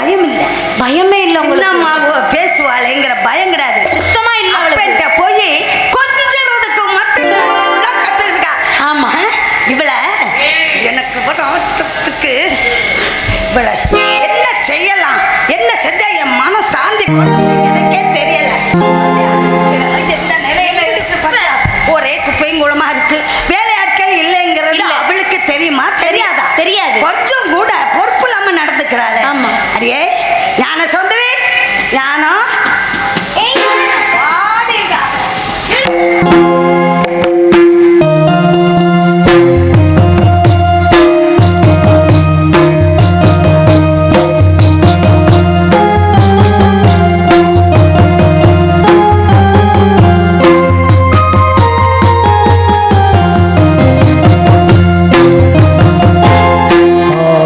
பயம் இல்ல. பயமே இல்ல. சின்னம்மாவோ பேசுவாளேங்கிற பயம் கிடையாது. சுத்தமா இல்ல. அப்பன்ட்ட போய் கொஞ்சறதுக்கு மட்டும் கத்து இருக்கா. ஆமா. இவள எனக்கு ஆத்துக்கு இவள என்ன செய்யலாம், என்ன செஞ்சா என் மன சாந்தி எனக்கே தெரியல. எந்த நிலையில இருக்கு பார்த்தா ஒரே குப்பையும் குளமா இருக்கு. வேலையாட்கள் இல்லைங்கிறது அவளுக்கு தெரியுமா தெரியாதா? தெரியாது. கொஞ்சம் கூட பொறுப்பு இல்லாம நடந்துக்கிறாள். ஆமா. அடியே ஞான சுந்தரி, ஞானம்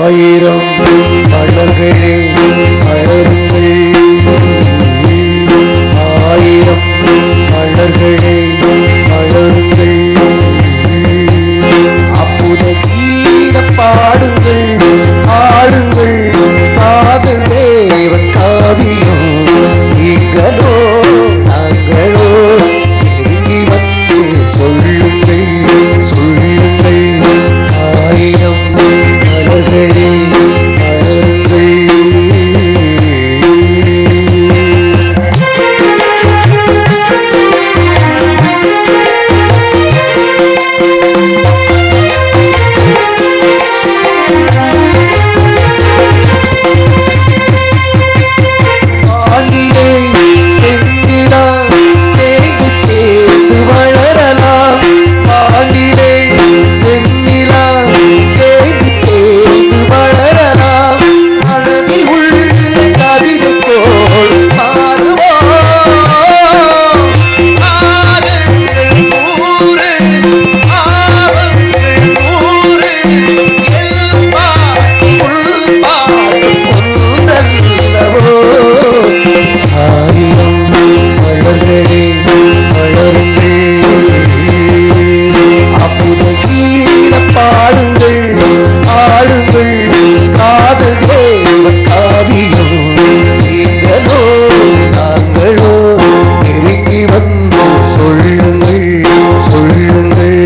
ஆயிரம் மலர்களே மலருங்கள், ஆயிரம் மலர்களே மலருங்கள், அற்புத கீத பாடுங்கள், ஆடுங்கள், காதல் தேவன் காவியம் நீங்களோ நாங்களோ நெருங்கி வந்து சொல்லுங்கள் சொல்லுங்கள், ஆயிரம் மலர்களே மலருங்கள். ஆண்டிலே தென்னிலா தேய்ந்து தேய்ந்து வளரலாம், ஆண்டிலே தென்னிலா தேய்ந்து தேய்ந்து வளரலாம், மனதில் உள்ள கவிதை போல் மாறுவோம். ஆதங்கள் நூறு ஆவங்கள் நூறு, எல்பாய் உள்பாய் ஒன்றல்லவோ, ஆயிரம் மலர்களே மலருங்கள், அற்புத கீத பாடுங்கள், ஆடுங்கள், காதல் தேவன் காவியம் நீங்களோ நாங்களோ நெருங்கி வந்து சொல்லுங்கள் சொல்லுங்கள்.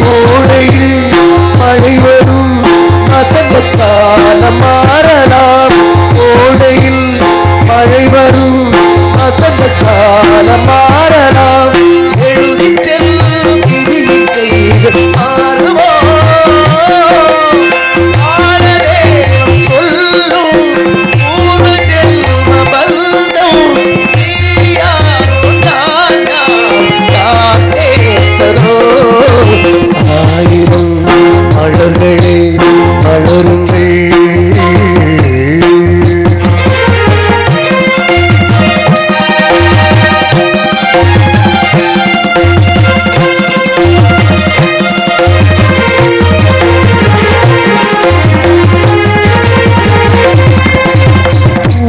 கோடையில் மழை வரும் வசந்த காலம் மாறலாம், கோடையில் மழை வரும் வசந்த காலம் மாறலாம், எழுதி செல்லும் விதியின் கைகள் மாறுவோம். ஆனதேவம் சொல்லும் பூர்வ ஜென்ம பந்தம் நீயாரோ நான் யார் சேர்த்ததோ, ஆயிரம் மலர்களே மலருங்கள்.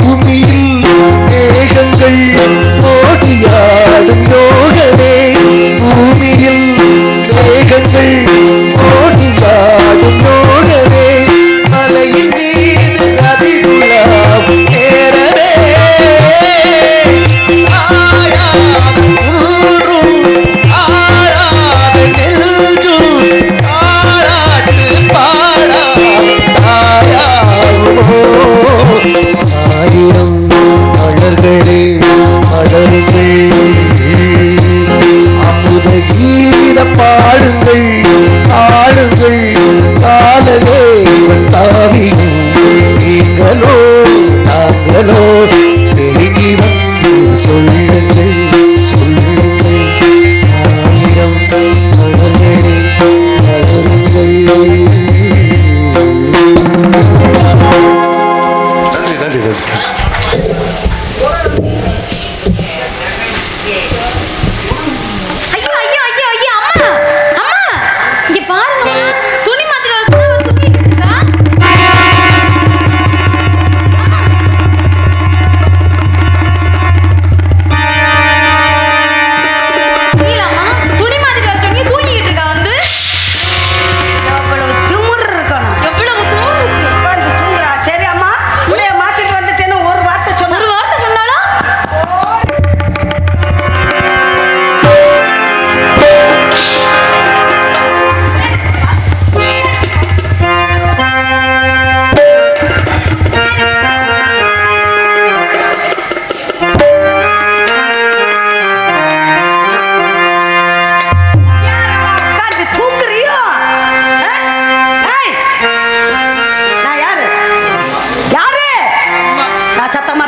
பூமியில் மேகங்கள் ஓடியாடும் யோகமே, பூமியில் மேகங்கள் ஓடியாடும் யோகமே, மலையின் மீது அதிர்வுலாம் நேரமே, சாயாத குன்றும் ஆளாத நெல்லும் ஆளாட்டு பாடா தாயாகுமோ, ஆயிரம் மலர்களே மலருங்கள், அமுத கீத பாடுங்கள், ஆடுங்கள், காலதேவன் காவியம் நீங்களோ நாங்களோ நெருங்கி வந்து சொல்லுங்கள் சொல்லுங்கள், ஆயிரம் மலர்களே மலருங்கள். நன்றி நன்றி நன்றி. ஐயோ ஐயோ ஐயோ ஐயோ அம்மா அம்மா இங்க பாருங்க, துணி மாத்திர துணி இருக்கா?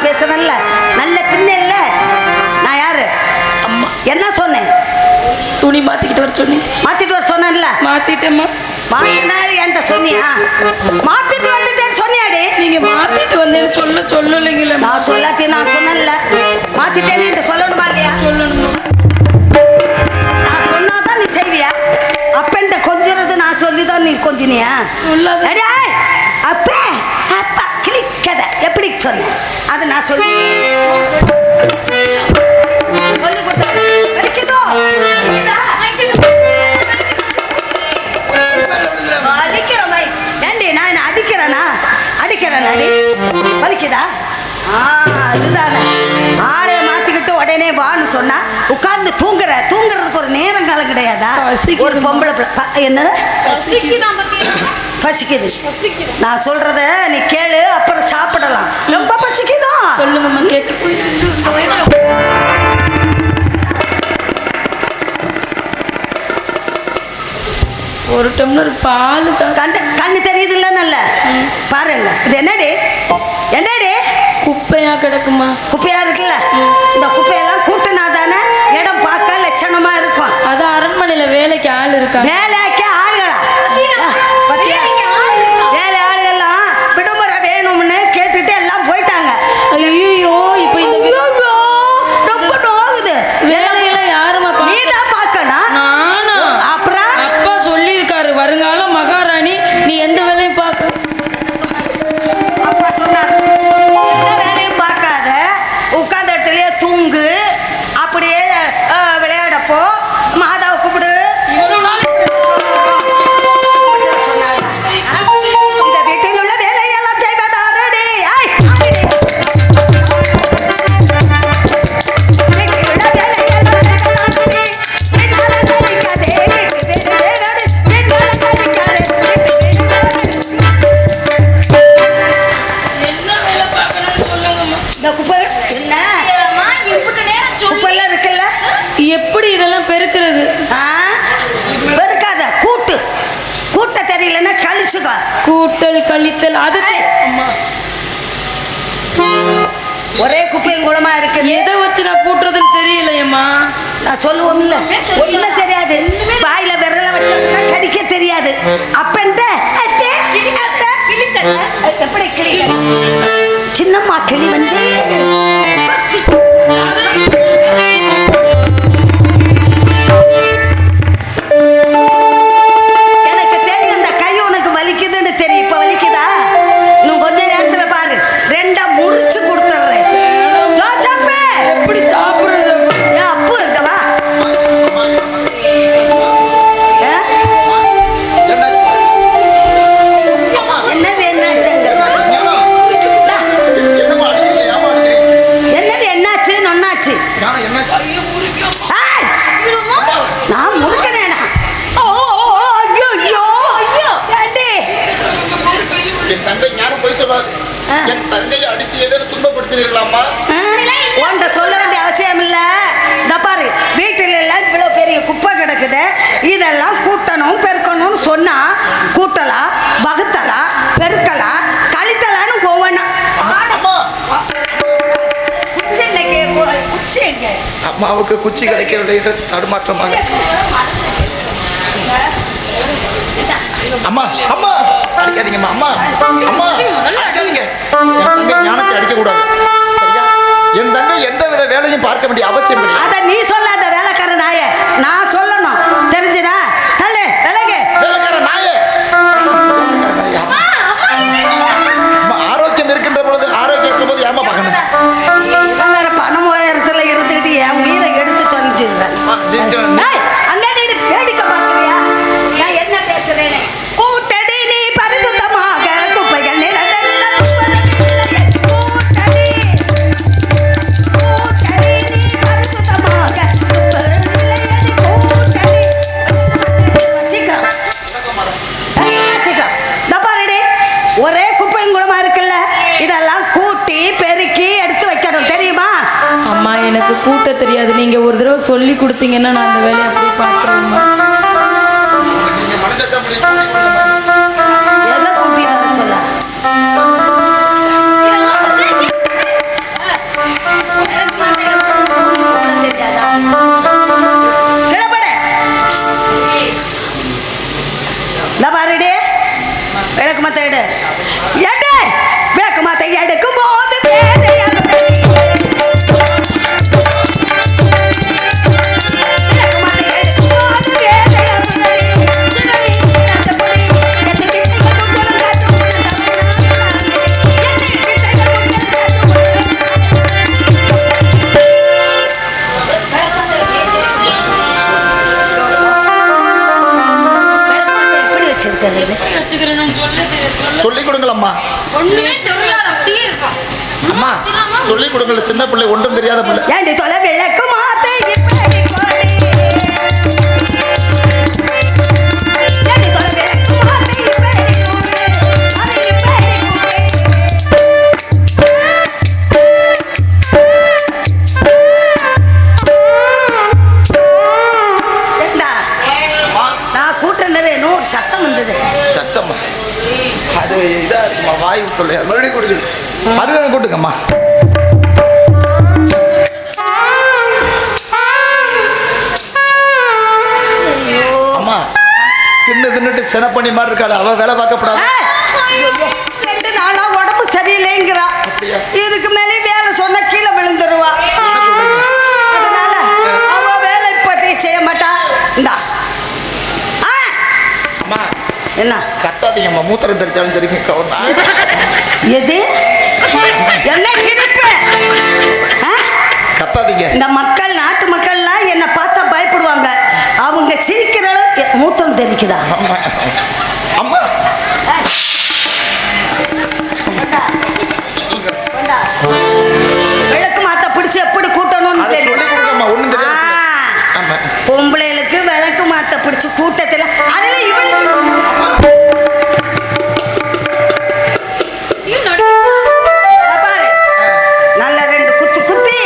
பேசுறேன்ல, நல்ல தின்னல்ல. நான் யாரு? அம்மா என்ன சொன்னேன்? துணி மாத்திக்கிட்டு வர சொன்னீங்க. மாத்திட்டு வர சொன்னேன்ல. மாத்திட்டேம்மா. மாத்தினாரு என்கிட்ட சொன்னியா? மாத்திட்டு வந்துட்டேன்னு சொன்னியாடி? நீங்க மாத்திட்டு வந்தேன்னு சொல்லலைங்களே. நான் சொல்லாட்டி நான் சொன்னேன்ல, மாத்திட்டேன்னு என்கிட்ட சொல்லணுமா இல்லையா? சொல்லணும். நான் சொன்னாதான் நீ செய்வியா? அப்பன்ட்ட கொஞ்சிறது நான் சொல்லிதான் நீ கொஞ்சினியா? சொல்லாத. அடேய், அப்பா அப்பா கிளிக்கதை எப்படி சொன்னேன்? அது நான் சொல்லி சொல்லி கொடுத்தேன். வலிக்குதோ? வலிக்குதா? வலிக்கிற மாதிரி. ஏண்டி நான் என்ன அடிக்கிறேனா? அடிக்கிறேனாடி? வலிக்குதா? அதுதானே. ஆளே மாத்திக்கிட்டு உடனே வான்னு சொன்னா உட்கார்ந்து தூங்குறதுக்கு ஒரு நேரம் காலம் கிடையாதா? ஒரு பொம்பளை என்னது பசிக்குது. நான் சொல்றத நீ கேளு, அப்புறம் சாப்பிடலாம். ரொம்ப பசிக்குதோ? சொல்லுங்கம்மா கேட்டு. ஒரு டம்ளர் பால் கண்ணு தெரியுது இல்ல? நல்ல பாருங்க. இது என்னடி? என்னடி குப்பையா கிடக்குமா? குப்பையா இருக்குல்ல? இந்த குப்பையெல்லாம் கூட்டினா தானே இடம் பார்க்க லட்சணமா இருக்கும். அது அரண்மனையில வேலைக்கு ஆள் இருக்கா? வேலைக்கு ஆளுகளா? வேலை ஆளுகள்லாம் விடுமுறை வேணும்னு கேட்டுட்டு எல்லாம் போயிட்டாங்க. ஐயோ இப்ப ரொம்ப நோகுது. வேலையெல்லாம் யாருமா? நீதான் பார்க்கணும். நானா? அப்புறம் அப்பா சொல்லியிருக்காரு, வருங்கால மகாராணி நீ எந்த வேலையும் பார்க்க. அப்பா சொன்னார், எந்த வேலையும் பார்க்காத, உட்கார்ந்த இடத்துலயே தூங்கு, அப்படியே விளையாடப்போ, மாதாவை கூப்பிடு. இவ்வளவு நாள் சொன்னாங்க. இந்த வீட்டில் உள்ள வேலையெல்லாம் செய்வதாரு நீ. வீட்டில் உள்ள வேலையெல்லாம் செய்வதாரு நீ. வீட்டால கழிக்காதே, வீட்டு வேறோடு. வீட்டால கழிக்காதே, வீட்டு வேறோடு. என்ன வேலை பார்க்கணும்னு சொல்லுங்கம்மா. இந்த குப்பை என்ன? குப்பைலாம் இருக்குல்ல? எப்படி இதெல்லாம் பெருக்கிறது? வெறுக்காத. கூட்ட தெரியலன்னா கழிச்சுக்கோ. கூட்டல் கழித்தல் அது அம்மா. ஒரே குப்பையும் குளமா இருக்குது. எதை வச்சு நான் கூட்டுறதுன்னு தெரியலையம்மா. நான் சொல்லுவோம்ல, ஒண்ணுமே தெரியாது. வாயில விரல வச்சா கடிக்க தெரியாது. அப்பன்ட்ட எப்படி கிளி? சின்னம்மா கிளி வந்து எனக்கு தெரியும். இந்த கை உனக்கு வலிக்குதுன்னு தெரியும். இப்ப வலிக்குதா? இன்னும் கொஞ்ச நேரத்துல பாரு, ரெண்டா முறிச்சு கொடுத்துறேன். எப்படி சாப்பிடுறது? அப்பு இருக்கவா? என்னது என்னாச்சு நொன்னாச்சு? நான் முறுக்கிறேனா? என் தங்கை ஞானம் போய் சொல்லாது. என் தங்கையை அடித்து ஏதேனும் துன்பப்படுத்தினீர்களாமா? உன்கிட்ட சொல்ல வேண்டிய அவசியம் இல்ல. இந்த பாரு, வீட்டில் எல்லாம் இவ்வளவு பெரிய குப்பை கிடக்குது. இதெல்லாம் கூட்டணும் பெருக்கணும்னு சொன்னா கூட்டலாம், வகுத்தலாம், பெருக்கலாம், கழித்தலான்னு ஒவ்வொன்னா. அம்மாவுக்கு குச்சி கிடைக்கிற தடுமாற்றமாக. அம்மா அம்மா அடிக்காதீங்கம்மா. அம்மா அம்மா அடிக்காதீங்க. என் தங்கை ஞானத்தை அடிக்க கூடாது. சரியா? என் தங்கை எந்த வித வேலையும் பார்க்க வேண்டிய அவசியம் கிடையாது. அத நீ சொல்லாத வேலைக்கார நாயே, நான் சொல்லணும். தெரிஞ்சுதா? தள்ளு விலகு. வேலைக்கார நாயே. ஆரோக்கியம் இருக்கின்ற பொழுது ஆரோக்கியம் இருக்கும் போது ஏமா பார்க்கணும்? வேற பணம் உயரத்துல இருந்துக்கிட்டு என் உயிரை எடுத்து தொலைஞ்சிருந்தேன். அங்க நீ வேடிக்கை பார்க்கறியா? நான் என்ன பேசுறேன்னு கூட்டடி நீ பரிசுத்தமாக குப்பைகள் நிறந்ததில்லை. கூட்டடி நீ பரிசுத்தமாக ஒரே குப்பையும் குளமா இருக்குல்ல, இதெல்லாம் கூட்டி பெருக்கி எடுத்து வைக்கணும். தெரியுமா? அம்மா எனக்கு கூட்ட தெரியாது. நீங்க ஒரு தடவை சொல்லி கொடுத்தீங்கன்னா நான் அந்த வேலையை அப்படியே பார்க்குறேம்மா. எதை கூட்டி சொல்ல? அம்மா சொல்லி கொடுக்கல, சின்ன பிள்ளை ஒன்றும் தெரியாத பிள்ளை. ஏண்டி தொலை விளக்கு மாத்தை இப்படி கொடி. ஏண்டி தொலை விளக்கு மாத்தை இப்படி கொடி. அதை இப்படி கொடி. ஏண்டா, அம்மா, நான் கூட்டினது இன்னும் சத்தம் வந்தது. சத்தம்மா அது இதா இருக்குமா, வாயு தொல்லை. மறுபடியும் கொடுக்குது. மறுபடியும் கூட்டுங்கம்மா. அம்மா தின்னுட்டு செனப்பண்ணி மாதிரி இருக்காள், அவ வேலை பார்க்கப்படாது. ரெண்டு நாளா உடம்பு சரியில்லைங்கிறா. அப்படியா? இதுக்கு மேலே வேலை சொன்னா கீழே விழுந்துருவா. என்ன சொல்றீங்க? அதனால அவ வேலை இப்போதைக்கு செய்ய மாட்டா. இந்தா அம்மா என்ன கத்தாதீங்கம்மா, மூத்திரம் தெரிச்சாலும் தெரியும் கவர்னா. எது என்ன சிரிப்பு? கத்தாதீங்க. இந்த மக்கள், நாட்டு மக்கள்லாம் என்னை பார்த்தா பயப்படுவாங்க. அவங்க சிரிக்கிற மூத்தம் தெரிக்குதா? அம்மா அம்மா விளக்கு மாத்த பிடிச்சி எப்படி கூட்டணும்னு அதை சொல்லி தெரியும். கொடுங்கம்மா, ஒண்ணும் தெரியாது. ஆமா பொம்பளைகளுக்கு விளக்கு மாத்த பிடிச்சி கூட்டத்தில் அதுல இவளுக்கு பாரு நல்ல ரெண்டு குத்து குத்தி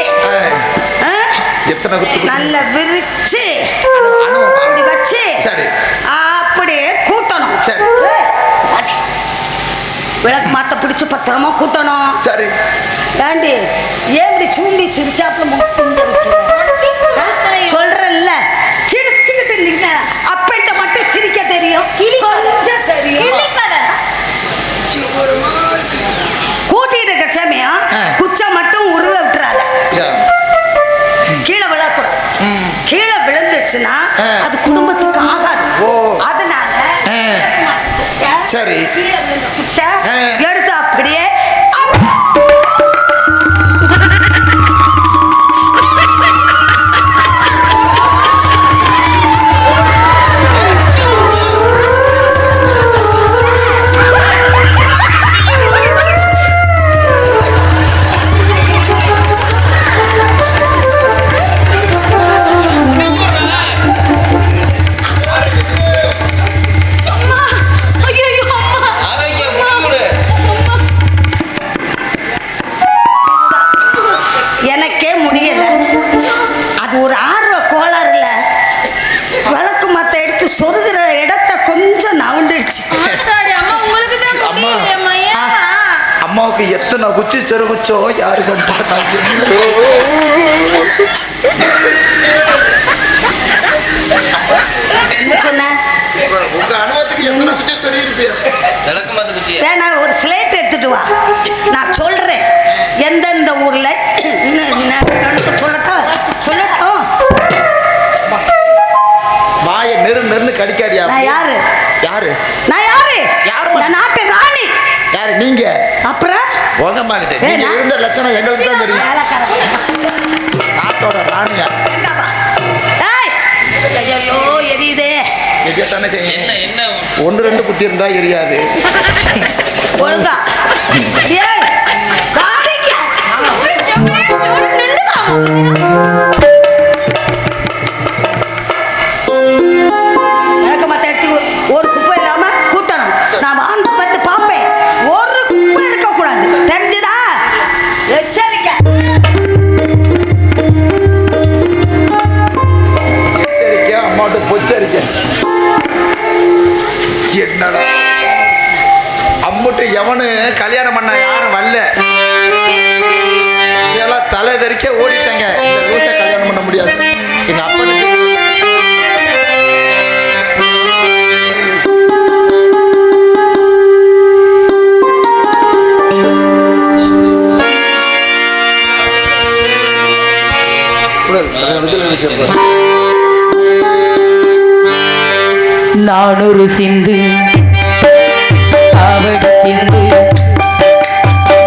எத்தனை குத்து நல்ல விரிச்சு அணு அப்படி வச்சு சரி அப்படியே கூட்டணும். சரி விளக்கு மாத்த பிடிச்சு பத்திரமா கூட்டணும். சரி ஏண்டி ஏன் இப்படி சூண்டி சிரிச்சாப்புல சொல்றேன்ல, சிரிச்சுக்கிட்டு இருந்தீங்க. அப்பட்ட மட்டும் சிரிக்க தெரியும், கொஞ்சம் தெரியும். கூட்டிட்டு இருக்க சமயம் குச்சை மட்டும் உருவ விட்டுறாத. கீழே விழக்கூடாது. கீழே விழுந்துச்சுன்னா அது குடும்பத்துக்கு ஆகாது. அதனால சரி கீழே விழுந்த குச்சை எடுத்து அப்படியே எனக்கே முடியல. அது ஒரு ஆர்வ கோளாறுல விளக்கு மத்த எடுத்து சொருகிற இடத்த கொஞ்சம் நவுண்டுடுச்சு. அம்மாவுக்கு எத்தனை குச்சி செருகுச்சோ யாரு கண்டா. என்ன சொன்ன? உங்க அனுபவத்துக்கு எத்தனை குச்சி சொல்லி இருப்பீங்க? வேணா ஒரு ஸ்லேட் எடுத்துட்டு வா, நான் சொல்றேன் எந்தெந்த ஊர்ல சொல்லட்டும் சொல்லட்டும். வாய நெருன்னு கடிக்காதியா. நான் யாரு? யாரு? நான் யாரு? யாரு? நான் நாட்டு ராணி. யாரு நீங்க? அப்புறம் உங்கம்மா கிட்ட நீங்க இருந்த லட்சணம் எங்களுக்கு தான் தெரியும். நாட்டோட ராணியா? ஐயோ எரியுதே. எரியத்தானே செய்யுங்க. ஒன்று ரெண்டு குத்தி இருந்தா எரியாது. ஒழுங்கா ஒரு குப்பை இல்லாம கூட்டணும். நான் வாழ்ந்து பார்த்து பார்ப்பேன், ஒரு குப்பை இருக்க கூடாது. தெரிஞ்சுதா? எச்சரிக்கை. எச்சரிக்கை அம்மாட்ட பொச்சரிக்கை. என்னடா அம்முட்டு எவனு கல்யாணம் பண்ண யாரும் வரல. இதெல்லாம் தலை தெறிக்க ஓடிட்டாங்க. இந்த லூசை கல்யாணம் பண்ண முடியாது. எங்க அப்பனுக்கு நானொரு சிந்து ஆவடி சிந்து,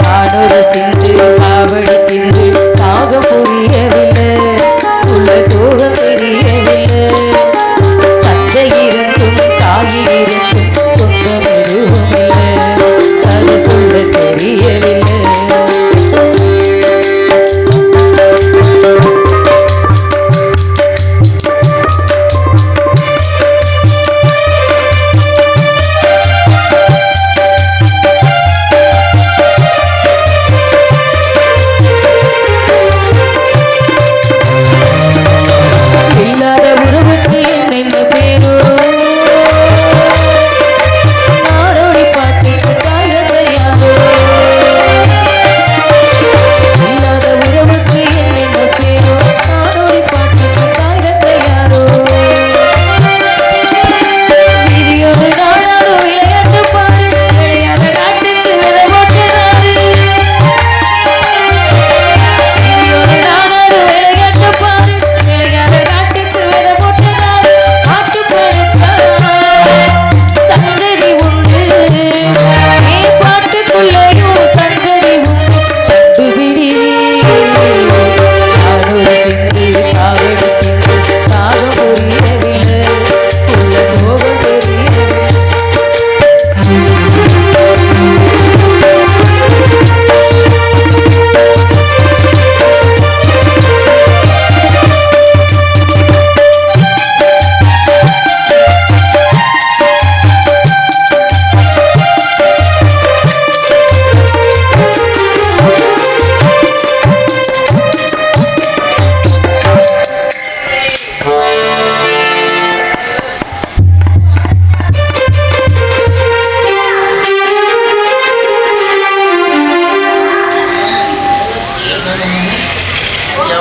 நானொரு சிந்து ஆவடி சிந்து, தாக புரியவில்லை, உள்ள சோகம் தெரியவில்லை. தந்தை இருந்தும் தாயி இருந்தும் சொந்தம் எதுவும் இல்லை, அது சொல்ல தெரியவில்லை.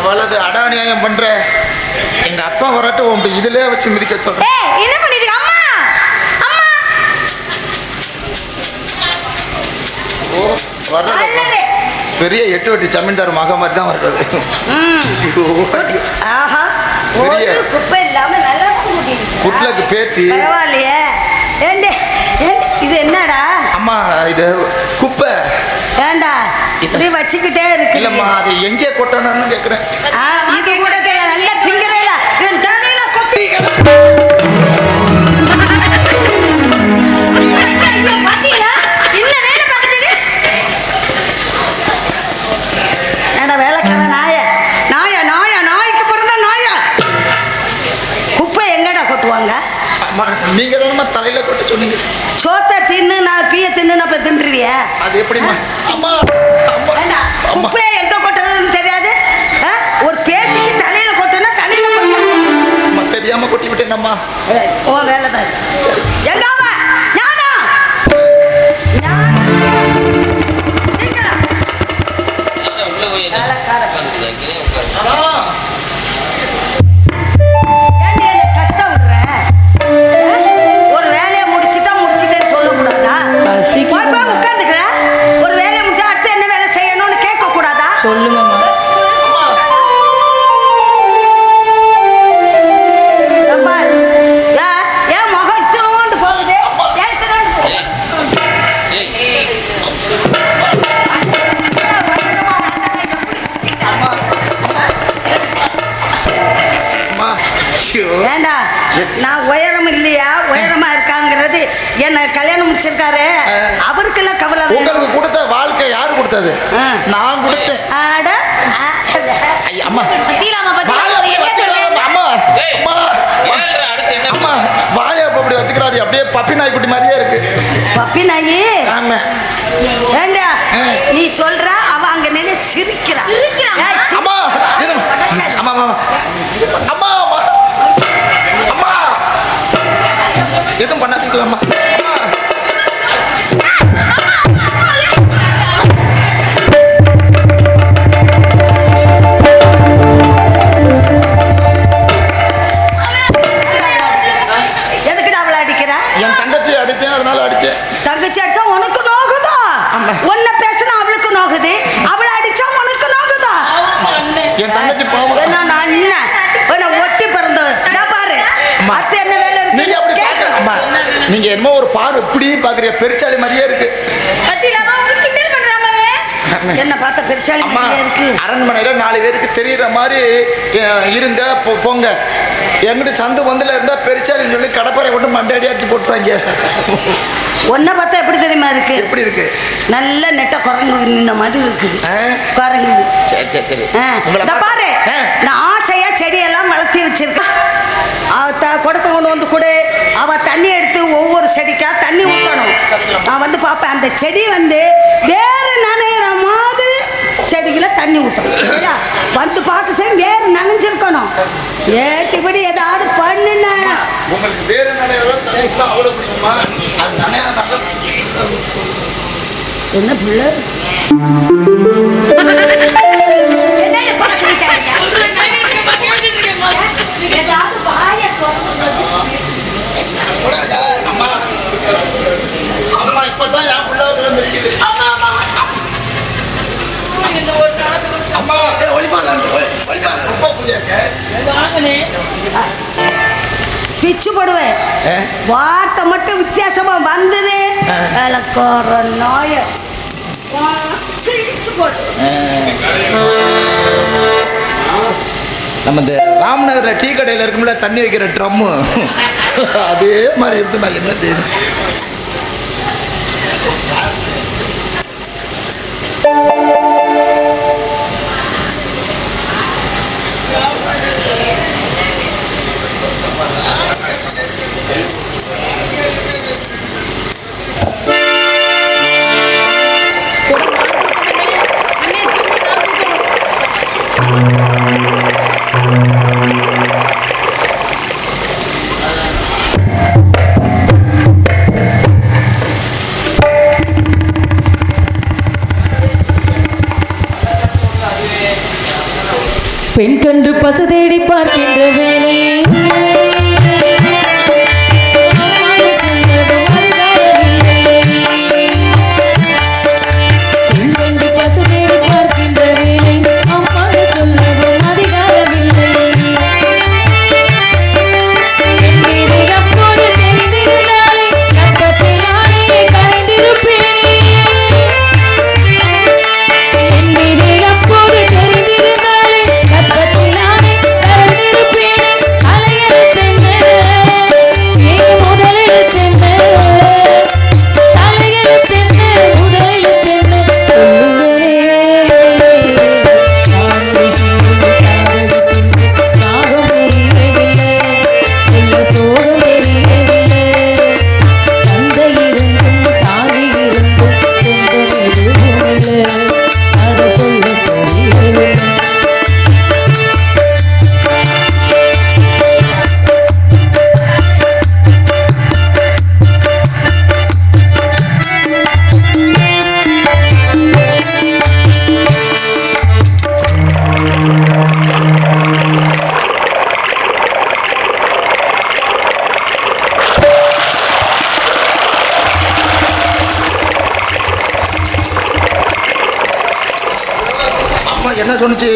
வலது அடாநியாயம் பண்ற எங்க அப்பா வரட்டும் உன் இதுலயே வச்சு மிதிக்க சொல்றேன். ஏய் என்ன பண்ணிட்டு அம்மா அம்மா ஓ வர்றது நல்லது. பெரிய 8 வட்டி ஜமீன்தார் மக மாதிரி தான் வர்றது. ஆஹா பெரிய ஒரு குப்பை இல்லாம நல்லா முடியும். புட்லக்கு பேத்தி. பரவாயில்லையே. ஏண்டே இது என்னடா? அம்மா இது குப்பை. ஏண்டா இப்படி வச்சுக்கிட்டே இருக்கு. இல்லம்மா அது எங்கே கொட்டணும்னு கேக்குறேன். இது கூட தெரியல. நல்லா திங்கறேல என் தலையில கொத்தி. ஐயோ பாத்தீங்களா என்ன வேலை பார்த்துட்டு ஏண்டா வேலைக்கார நாய நாய நாய நாய்க்கு பிறந்த நாய குப்பை எங்கடா கொட்டுவாங்க? அம்மா நீங்க தானம்மா தலையில கொட்ட சொன்னீங்க. சோத்தை தின்னு நான் பீய தின்னு அப்ப தின்றுவிய. அது எப்படிம்மா? அம்மா அம்மா ஏண்டா அம்மா குப்பையை எங்க கொட்டுறதுன்னு தெரியாது. ஒரு பேச்சுக்கு தலையில கொட்டுனா தலையில கொட்டணும். அம்மா தெரியாம கொட்டி விட்டேனம்மா. ஓ வேலை தான். எங்காவ ஞானா சீக்கிரம் வேலைக்கார ஏண்டி என்னை கத்த விடுற? ஒரு வேலையை முடிச்சிட்டேன்னு சொல்லக்கூடாதா? பசிக்குது. போய் போய் உட்காந்துக்கிற. ஒரு வேலையை முடிச்சா அடுத்து என்ன வேலை செய்யணும்னு கேட்க கூடாதா? சொல்லுங்கம்மா. அப்பா, ஏன் முகம் இத்தனோண்டு போகுது? ஏன் இத்தனோண்டு போகுது? அம்மா ஐயோ. ஏண்டா நான் உயரம் இல்லையா உயரமா இருக்காங்கிறது என்ன கல்யாணம் முடிச்சிருக்காரு அவருக்கெல்லாம் கவலை வேணும். உங்களுக்கு கொடுத்த வாழ்க்கை யாரு கொடுத்தது? நான் கொடுத்தேன். அட ஐயா, அம்மா பத்திலாமா வாயை பத்திலாமா அப்படி என்ன வச்சுக்கிறாத, சொல்றேன் அம்மா அம்மா வாயை அப்படி வச்சுக்கிறாது அப்படியே பப்பி நாய்க்குட்டி மாதிரியே இருக்கு. பப்பி நாயி ஆமா ஏண்டா நீ சொல்ற அவ அங்க நின்று சிரிக்கிறா. சிரிக்கிறான். ஏய், சிரி- அம்மா இது அம்மா அம்மா அம்மா அம்மா அம்மா எதுவும் பண்ணாதீங்களா அம்மா அம்மா எதுக்குடா அவளை அடிக்கிற? என் தங்கச்சி அடித்தேன் அதனால அடித்தேன். தங்கச்சி அடிச்சா உனக்கு நோகுதா? ஆமா. உன்னை பேசினா அவளுக்கு நோகுது, அவளை அடிச்சா உனக்கு நோகுதா? என் தங்கச்சி பாவம். என்ன நான் இல்ல உன்னை ஒட்டி பிறந்தவர். நான் பாரு அம்மா. அடுத்து என்ன வேலை நீங்க அப்படி இருக்கு பார்க்க அம்மா நீங்க என்னமோ ஒரு பாரு இப்படி பாக்குறிய பெருச்சாளி மாதிரியே இருக்கு. பத்திலாமா ஒரு கிண்டல் பண்றாமாவே என்ன பார்த்தா பெருச்சாளி அம்மா மாதிரியே இருக்கு. அரண்மனையில 4 பேருக்கு தெரியுற மாதிரி இருங்க போங்க. எங்கிட்ட சந்து வந்துல இருந்தா பெருச்சாலின்னு சொல்லி கடப்பாறை கொண்டு மண்டாடி அடிச்சு போட்டுருவாங்க. உன்னை பார்த்தா எப்படி தெரியுமா இருக்கு? எப்படி இருக்கு? நல்ல நெட்ட குரங்கு நின்ன மாதிரி இருக்குது. ஆ? குரங்கு சரி சரி சரி இந்த பார்த்தா- பாரு ஆ. நான் ஆசையா செடியெல்லாம் வளர்த்தி வச்சிருக்கேன். குடத்தை கொண்டு வந்து கொடு. அவ தண்ணி எடுத்து ஒவ்வொரு செடிக்கா தண்ணி ஊற்றணும். நான் வந்து பார்ப்பேன் அந்த செடி வந்து வேறு நனைகிற மாதிரி செடிகளை தண்ணி ஊற்றணும். சரியா? வந்து பார்க்க செய்ய வேறு நனைஞ்சிருக்கணும். ஏட்டிப்படி ஏதாவது பண்ணுன உங்களுக்கு வேறு நிலையில அவ்வளவு பிடிக்குமா? அது நினையாத என்ன பிள்ளை என்ன பார்த்துக்கிட்டாங்க? ஏதாவது வாயை திறந்து அம்மா அம்மா இப்பதான் என் பிள்ளை வந்துருக்குது. அம்மா பிச்சு போடுவேன். வார்த்தை மட்டும் வித்தியாசமா வந்தது. விளக்கோற நோய பிச்சு போடு. நம்ம இந்த ராமநகர்ல டீ கடையில் இருக்கும்ல தண்ணி வைக்கிற ட்ரம்மு அதே மாதிரி இருந்து நான் என்ன செய்யணும்? பெண் கண்டு பசு தேடி பார்க்கின்ற வேலை என்ன சொன்னுச்சு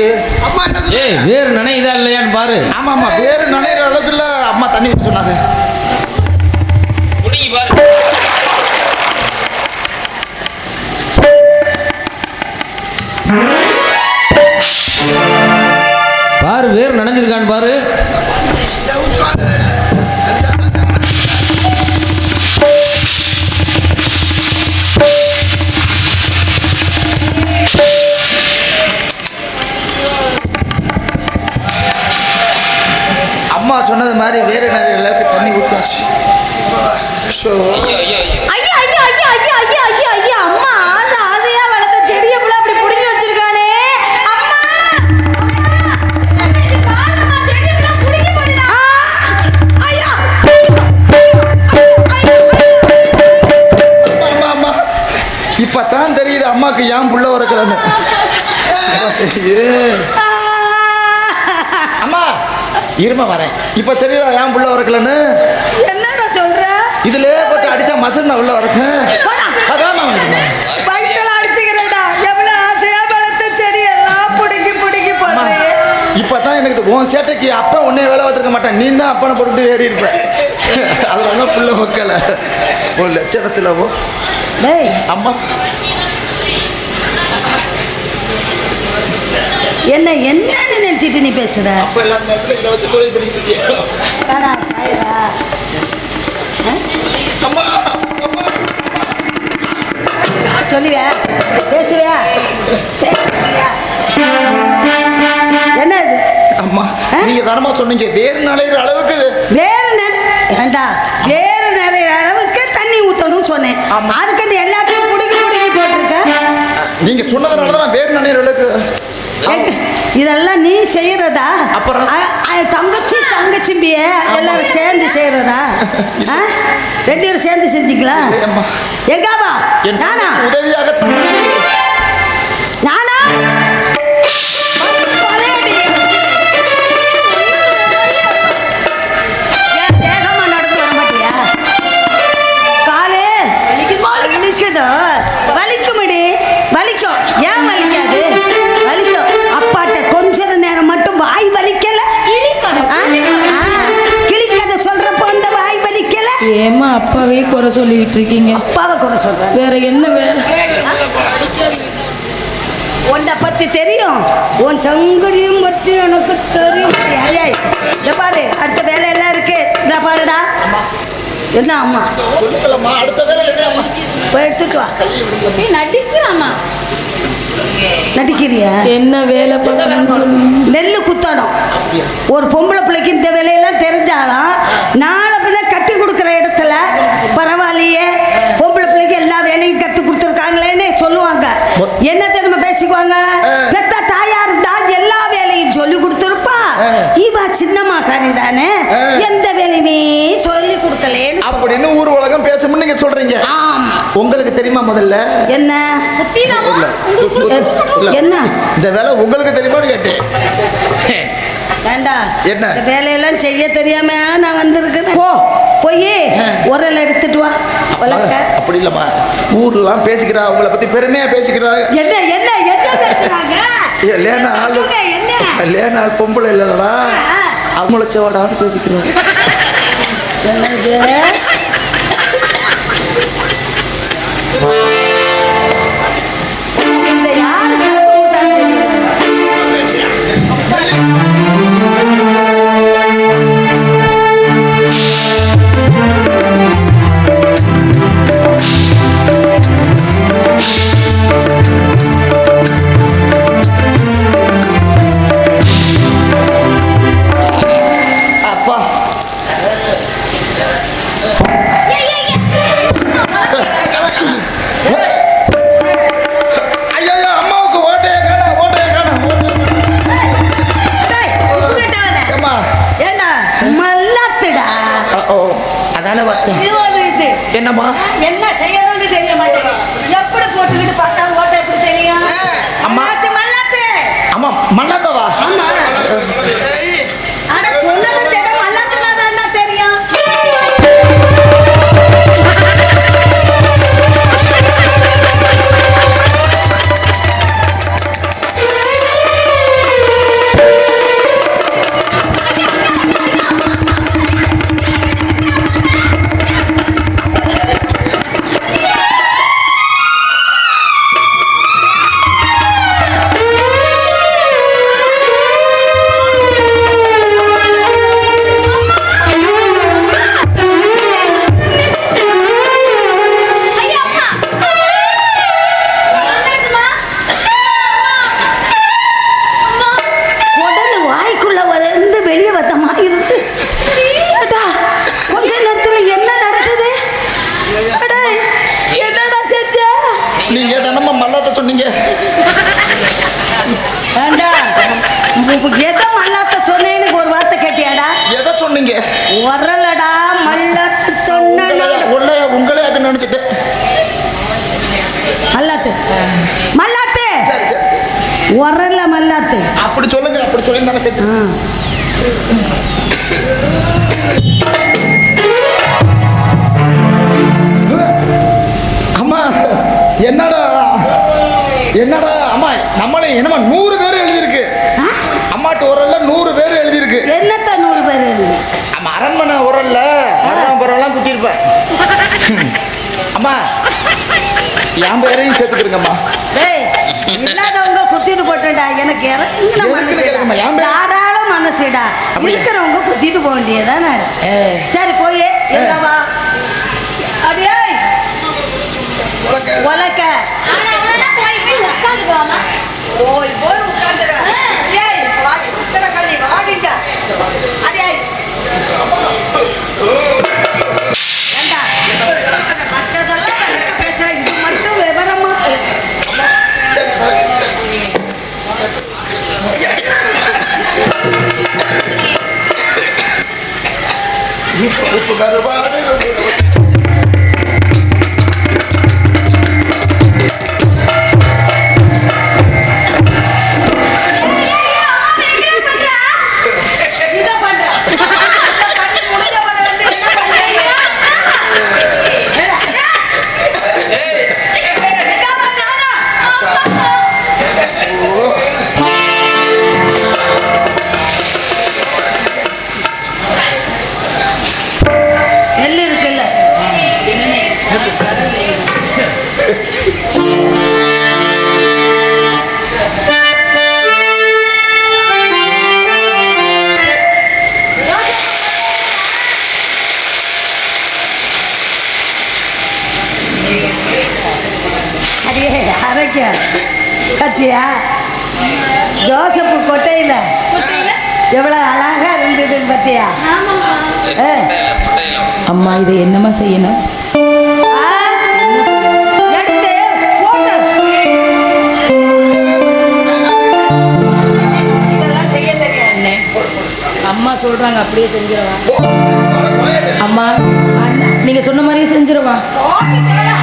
அம்மா? என்ன சொன்னுச்சு? ஏய் வேறு நனையுதா இல்லையான்னு பாரு. ஆமா ஆமா, வேறு நனைகிற அளவுக்கு இல்ல அம்மா தண்ணி ஊத்த சொன்னாங்க. குடிங்கி பாரு. பாரு வேறு நனைஞ்சிருக்கான்னு பாரு. அம்மா சொன்னது மாதிரி வேறு நிறைய அளவுக்கு தண்ணி ஊத்தாச்சு. ஐயா ஐயா ஐயா ஐயா ஐயா ஐயா ஐயா அம்மா ஆசை ஆசையா வளர்த்த செடியை புள்ள அப்படி புடிங்கி வச்சிருக்கானே அம்மா. பாருமா செடியை புள்ள புடிங்கி போடுடா. ஐயா அம்மா அம்மா, இப்பதான் தெரியுது அம்மாக்கு ஏன் புள்ள வரக்கலன்னு. அம்மா இருமா வரேன். இப்ப தெரியுதா ஏன் புள்ள வரக்கலன்னு? என்னடா சொல்ற? இதுல போட்டு அடிச்சா மசன் உள்ள வரக்கு. அதான் நான் வயிற்றுல அடிச்சுக்கிறேன்டா. எவ்வளவு ஆசையா வளர்த்த செடி எல்லாம் புடுங்கி புடுங்கி போடுறேன். இப்பதான் எனக்கு உன் சேட்டைக்கு அப்பா உன்னை வேலை பார்த்துருக்க மாட்டேன், நீ தான் அப்பனை போட்டு ஏறி இருப்ப. அதனால புள்ள மக்கள ஒரு லட்சணத்துல போ. டேய் அம்மா என்ன என்னன்னு நினைச்சிட்டு நீ பேசுற? அப்ப எல்லாம் நேரத்துல இதை வச்சு தொழில் பண்ணிட்டு இருக்கியா? தானா பாயரா? அம்மா அம்மா சொல்லுவியா? பேசுவியா? பேசுவியா? என்ன இது? அம்மா நீங்க தானமா சொன்னீங்க வேறு நலையிற அளவுக்கு ஏண்டா வேறு நிறைய அளவுக்கு தண்ணி ஊத்தணும்னு சொன்னேன். ஆமா. அதுக்கு நீ எல்லாத்தையும் புடுங்கி புடுங்கி போட்டிருக்க. நீங்க சொன்னதுனால தான் வேறு நலையிற அளவுக்கு. இதெல்லாம் நீ செய்யறதா? அப்புறம்? தங்கச்சிம்பிய எல்லாரும் சேர்ந்து செய்யறதா? ரெண்டு பேரும் சேர்ந்து செஞ்சீங்களா? அம்மா எங்காவா? நானா உதவியாக நானா ஏன் வேகமா நடந்து வர மாட்டியா? காலு வலிக்குதோ? வலிக்குமடி, வலிக்கும். ஏன் வலிக்காது? வலிக்கும். அப்பாட்ட கொஞ்ச நேரம் மட்டும் வாய் வலிக்கல. கிளிக்கதை சொல்றப்போ அந்த வாய் வலிக்கல. ஏமா அப்பாவே குறை சொல்லிக்கிட்டு இருக்கீங்க? அப்பாவை குறை சொல்ற? வேற என்ன வேலை? உன்னை பத்தி தெரியும், உன் சங்கதியும் பற்றி எனக்கு தெரியும். இதை பாரு, அடுத்த வேலை எல்லாம் இருக்கு. இதை பாருடா. என்ன அம்மா சொல்லுங்களம்மா, அடுத்த வேலை என்ன அம்மா? போய் எடுத்துட்டு வா. நடிக்கிறாமா? நடிக்கிறியா? என்ன வேலை பார்க்கணும்னு சொல்லுங்க. நெல்லு குத்தணும். ஒரு பொம்பளை பிள்ளைக்கு இந்த வேலையெல்லாம் தெரிஞ்சாதான் நாளை பின்ன கட்டி கொடுக்குற இடத்துல பரவாயில்லையே, பொம்பளை பிள்ளைக்கு எல்லா வேலையும் கத்து கொடுத்துருக்காங்களேன்னு சொல்லுவாங்க. என்ன தெரியுமா பேசிக்குவாங்க? பெத்த தாயா இருந்தா எல்லா வேலையும் சொல்லி கொடுத்துருப்பா, இவா சின்னம்மாக்காரி தானே எந்த வேலையுமே சொல்லி கொடுக்கலேன்னு அப்படின்னு ஊர் உலகம் பேசணும்னு நீங்க சொல்றீங்க. ஆமா. உங்களுக்கு தெரியுமா முதல்ல என்ன இல்ல, இல்ல. என்ன இந்த வேலை உங்களுக்கு தெரியுமான்னு கேட்டேன். வேண்டா என்ன? இந்த வேலையெல்லாம் செய்ய தெரியாம நான் வந்திருக்கிறேன். போய் உரல் எடுத்துட்டு வா. உலக்க அப்படி இல்லம்மா, ஊர்லாம் பேசிக்கிறா, உங்களை பத்தி பெருமையா பேசிக்கிறாங்க. என்ன என்ன என்ன பேசுறாங்க? லேனா ஆளு, என்ன லேனா பொம்பளை இல்லடா, அவங்கள சோடான்னு பேசிக்கிறாங்க. என்னது? இந்த யாரு கத்து கொடுத்தான்னு தெரியல. அப்பா ஐயோ, அம்மாவுக்கு ஓட்டையே காணோம், ஓட்டையே காணோம். டேய், உப்பு கட்டவனே. ஏம்மா, ஏண்டா மல்லாத்துடா. ஓ அதானே பார்த்தேன். இது ஒரு இது. என்னம்மா? என்ன செய்யணும்னு தெரிய மாட்டேங்குது. எப்படி போட்டுக்கிட்டு பார்த்தா ஓட்ட எப்படி தெரியும்? அம்மா. மல்லாத்து மல்லாத்து. அம்மா மண்ணாத்தவா? ஆமா. அட சொன்னதை செய்த மல்லாத்துனா தான் என்ன தெரியும்? உடனே வாய்க்குள்ள வந்து வெளியே வந்த மாதிரி இருக்கு. அடா, கொஞ்ச நேரத்துல என்ன நடக்குது? அட, என்னடா செஞ்ச? நீங்க தானம்மா மல்லாத்த சொன்னீங்க. ஏண்டா, எதை மல்லாத்த சொன்னேன்னு ஒரு வார்த்தை கேட்டியாடா? எதை சொன்னீங்க? உரலடா மல்லாத்த சொன்ன. உங்களே அது நினைச்சிட்டேன். மல்லாத்து மல்லாத்து சரி சரி, உரல்ல மல்லாத்து. அப்படி சொல்லுங்க, அப்படி சொல்லி தானே செஞ்சு. அம்மா என்னடா என்னடா அம்மா, நம்மளே என்னம்மா 100 பேர் எழுதியிருக்கு. அம்மாட்டு உரல்ல 100 பேர் எழுதியிருக்கு. என்னத்த 100 பேர் எழுதி? அம்மா அரண்மனை உரல்ல பரவலாம் குத்திருப்பேன். அம்மா என் பேரையும் சேர்த்துக்கிறங்கம்மா. டேய், இல்லாதவங்க குத்திட்டு போட்டேன்டா. எனக்கு இறங்குன கேட்கணுமா? என் மனசுடா, பேர் தாராள மனசுடா. அப்படியா? இருக்கிறவங்க குத்திட்டு போக வேண்டியதானே. சரி போய் எங்கவா அப்படியே உலக்க போய் போய் உட்காந்துற. சித்திர கல்வி வாடிங்க. அடே ஏண்டா, மற்றதெல்லாம் விளக்க பேசுற, இது மட்டும் விவரமா உப்பு கருவாடு. இதை பண்ற. இதை பண்ணி முடிஞ்சவரை வந்து என்ன பண்றீங்க? எங்கம்மா நானா? நெல் இருக்குல்ல, அடியே அரைக்க கத்தியா? ஜோசப்பு கொட்டையில எவ்வளவு அழகா இருந்ததுன்னு பத்தியா? அம்மா இதை என்னம்மா செய்யணும்? எடுத்து போட்டு இதெல்லாம் செய்ய தெரியாது. அம்மா சொல்றாங்க அப்படியே செஞ்சிடவா? அம்மா நீங்க சொன்ன மாதிரியே செஞ்சிடவா? போட்டு தோடா.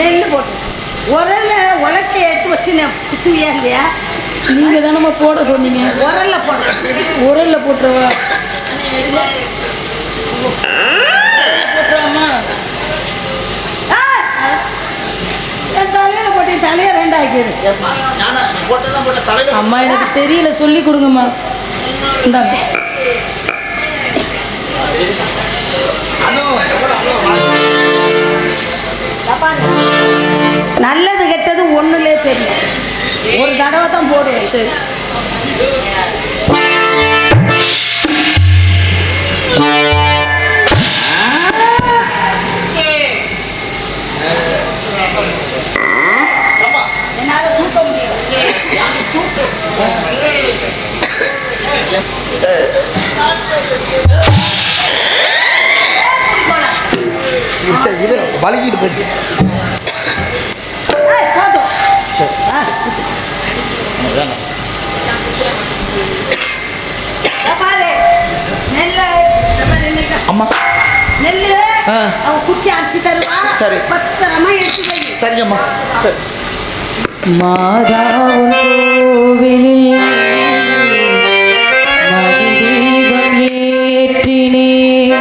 நெல் போட்டு உரல்ல உலக்க எடுத்து வச்சு குத்துவியா இல்லையா? நீங்க தானம்மா போட சொன்னீங்க. உரல்ல போட்டு உரல்ல போட்டுருவா. போட்டுருவாமா? என் தலையில போட்டு தலையை ரெண்டாக்கிடு. ஏம்மா, ஞானம், நீ போட்டதெல்லாம் போட்ட தலையில அம்மா எனக்கு தெரியல, சொல்லி கொடுங்கம்மா. இந்தாங்க. அனு, எவ்வளவு அவ்வளவு பாரு, நல்லது கெட்டது ஒண்ணுலே தெரியும். ஒரு தடவை தான் போடுவேன். சரி. என்னால தூக்க முடியும். இது வலிக்கிட்டு போச்சு. போதும். பாரு, நெல்ல அம்மா நெல்லு அவ குத்தி அரிசி தருவா. சரி. பத்திரமா எடுத்து வை. சரிங்கம்மா சரி. மாதா கோவிலில் மதிதீபம் ஏற்றினேன்.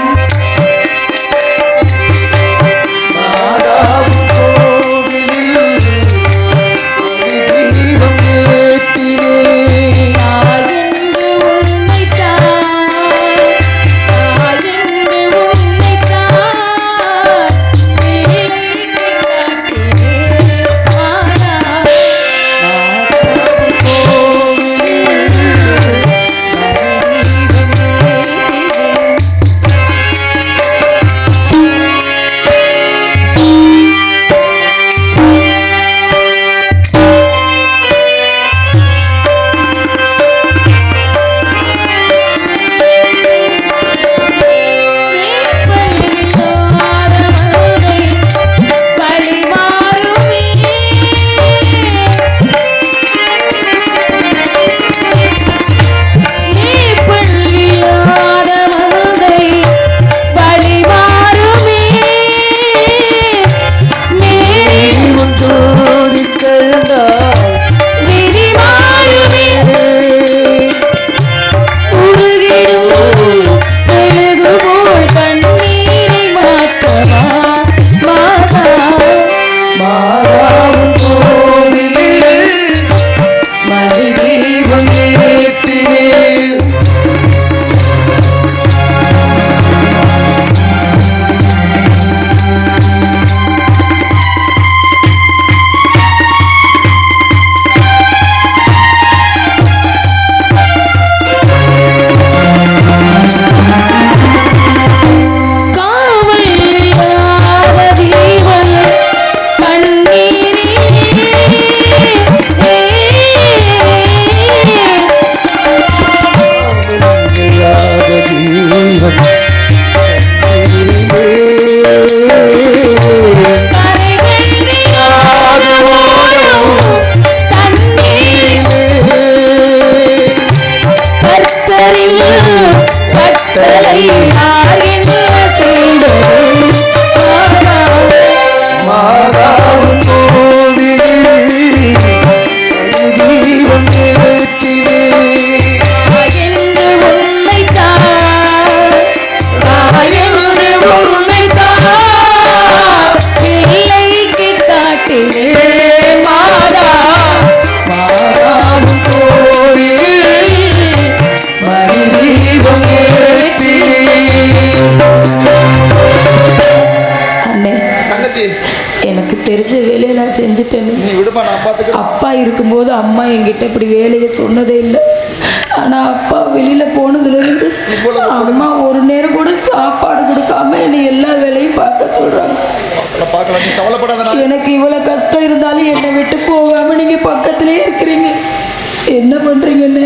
எனக்கு தெரிஞ்ச வேலையை நான் செஞ்சுட்டேன்னு. நீ விடுமா, நான் பார்த்துக்கிறேன். அப்பா இருக்கும்போது அம்மா என்கிட்ட இப்படி வேலையை சொன்னதே இல்லை. ஆனால் அப்பா வெளியில் போனதுலேருந்து அம்மா ஒரு நேரம் கூட சாப்பாடு கொடுக்காம என்னை எல்லா வேலையும் பார்க்க சொல்கிறாங்க. பார்க்கலாம், நீ கவலைப்படாத. எனக்கு இவ்வளோ கஷ்டம் இருந்தாலும் என்னை விட்டு போகாமல் நீங்கள் பக்கத்துலேயே இருக்கிறீங்க. என்ன பண்ணுறீங்கன்னு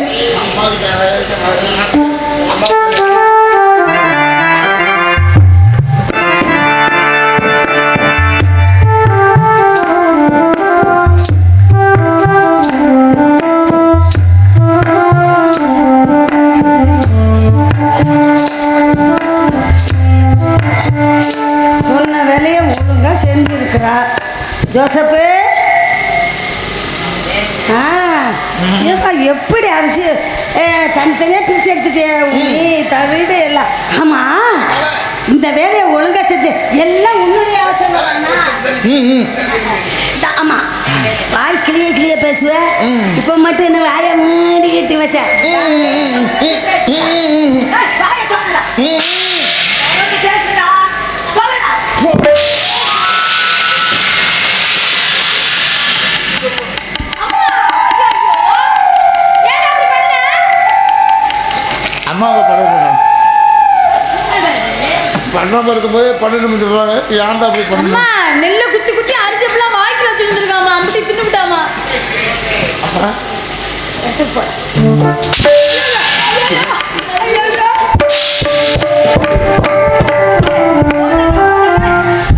சொன்ன வேலையை ஒழுங்கா செஞ்சிருக்கிறா. எப்படி அரிசி தனித்தனியாக பிரித்து எடுத்துட்டு நீ தவிடு எல்லாம். ஆமாம், இந்த வேலையை ஒழுங்கா செஞ்சு எல்லாம் உன்னுடைய ஆசை. ஆமாம், வாய் கிளிய பேசுவேன். இப்போ மட்டும் என்ன வாயை மூடிக்கிட்டு வச்ச பேசுடா. அம்மாவை படம் பண்ணாம இருக்கும்போது பண்ணணும் சொல்றாங்க. ஏன்டா அப்படி பண்ணணும்? அம்மா நெல்லை குத்தி குத்தி அரிச்சப்பெல்லாம் வாய்க்குள்ள வச்சுருந்துருக்காமா, அப்படி தின்னுவிட்டாமா. அப்புறம் எடுத்துட்டு போ.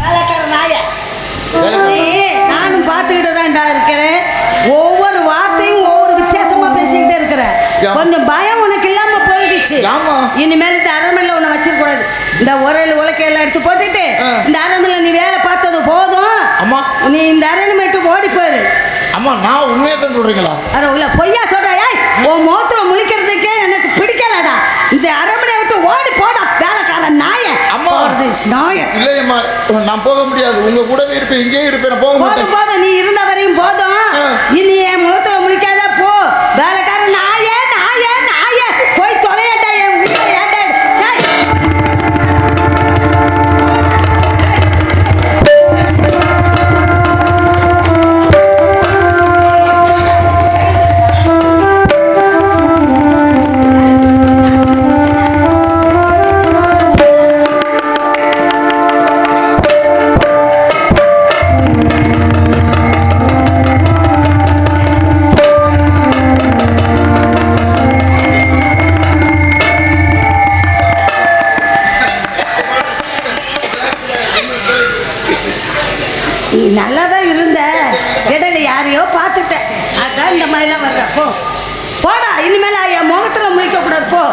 வேலைக்கார நாய, நானும் பார்த்துக்கிட்டு தான்டா இருக்கிறேன். ஒவ்வொரு வார்த்தையும் ஒவ்வொரு வித்தியாசமா பேசிக்கிட்டே இருக்கிறேன். கொஞ்சம் பயம் உனக்கு இல்லாம போயிடுச்சு. இனிமேல் இந்த அரண்மனையில் உன்னை வச்சிருக்கூடாது. இந்த உரையில் உலக்கையெல்லாம் எடுத்து போட்டுட்டு இந்த அரண்மனையில் நீ வேலை பார்த்தது போதும். அம்மா, நீ இந்த அரண்மனைட்டு ஓடி போயிரு. அம்மா, நான் உண்மையை தான் சொல்றீங்களா? அட உள்ள பொய்யா சொல்றாயா? உன் முகத்துல முழிக்கிறதுக்கே எனக்கு பிடிக்கலடா. இந்த அரண்மனை விட்டு ஓடி போடா வேலைக்காரன் நாய. அம்மா, நாய இல்லையம்மா, நான் போக முடியாது. உங்க கூடவே இருப்பேன், இங்கே இருப்பேன். போக போதும் போதும், நீ இருந்த வரையும் போதும். இனி என் முகத்துல முழிக்காத போ. வேலைக்காரன் நாய நாய நாய போய் தொலையடா. என் வீட்டை ஏண்டா நல்லா தான் இருந்த இடையில யாரையோ பார்த்துட்டேன். அதான் இந்த மாதிரிலாம் வர்ற. போ போடா, இனிமேல் என் முகத்துல முழிக்க கூடாது. போ.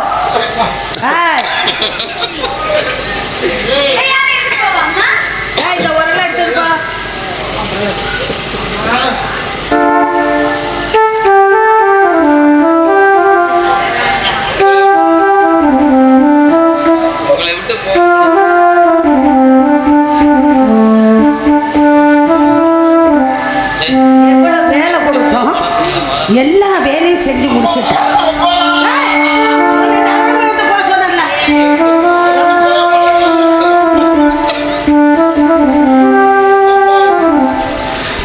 இந்த உரெல்லாம் எடுத்துருக்கோ. உங்களை விட்டு எவ்வளவு வேலை கொடுத்தோம், எல்லா வேலையும் செஞ்சு முடிச்சுட்டேன்.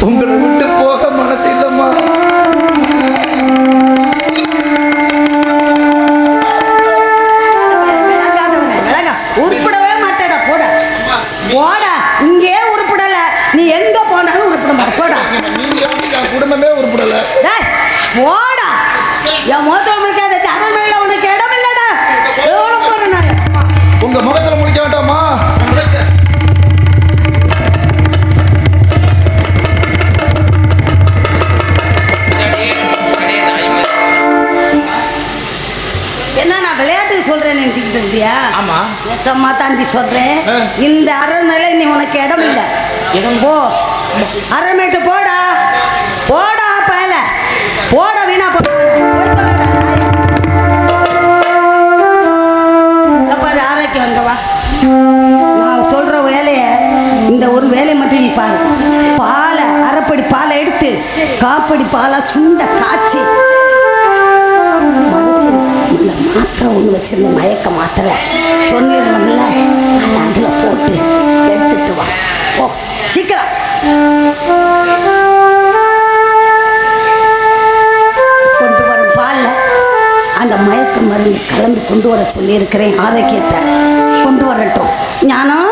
உங்களை விட்டு போக மனசு இல்லம்மா. உருப்பிடவே மாட்டேடா. போடா போடா, இங்கே உருப்பிடல. நீ எங்க போனாலும் உருப்பிட மாட்டே. போடா. குடும்பமே உருப்படல. போடா, என் முகத்துல முடிக்காத அரண்மனையில உனக்கு இடம் இல்லடா. எவ்வளவு போற நாய். உங்க முகத்துல முடிக்க வேண்டாமா? என்ன நான் விளையாட்டுக்கு சொல்றேன்னு நினைச்சுக்கிட்டு இருந்தியா? ஆமா, நெசமா தாண்டி சொல்றேன். இந்த அரண்மனையில நீ உனக்கு இடம் இல்லை. போ, அரண்மனைட்டு போடா. போடா பயல, போட வீணா போட. பாரு, ஆரோக்கியம் வந்தவா. நான் சொல்ற வேலைய, இந்த ஒரு வேலையை மட்டும் நீ பாரு. பாலை அரைப்படி பாலை எடுத்து காப்படி பாலா சுண்ட காய்ச்சி இந்த மாத்திரை ஒன்று வச்சிருந்த மயக்க மாத்திரை சொன்னிருந்தோம்ல, அதை அதில் போட்டு எடுத்துட்டு வா. ஓ சீக்கிரம். கொண்டு வரும் பாலில் அந்த மயக்க மருந்து கலந்து கொண்டு வர சொல்லியிருக்கிறேன். ஆரோக்கியத்தை கொண்டு வரட்டும். ஞானம்,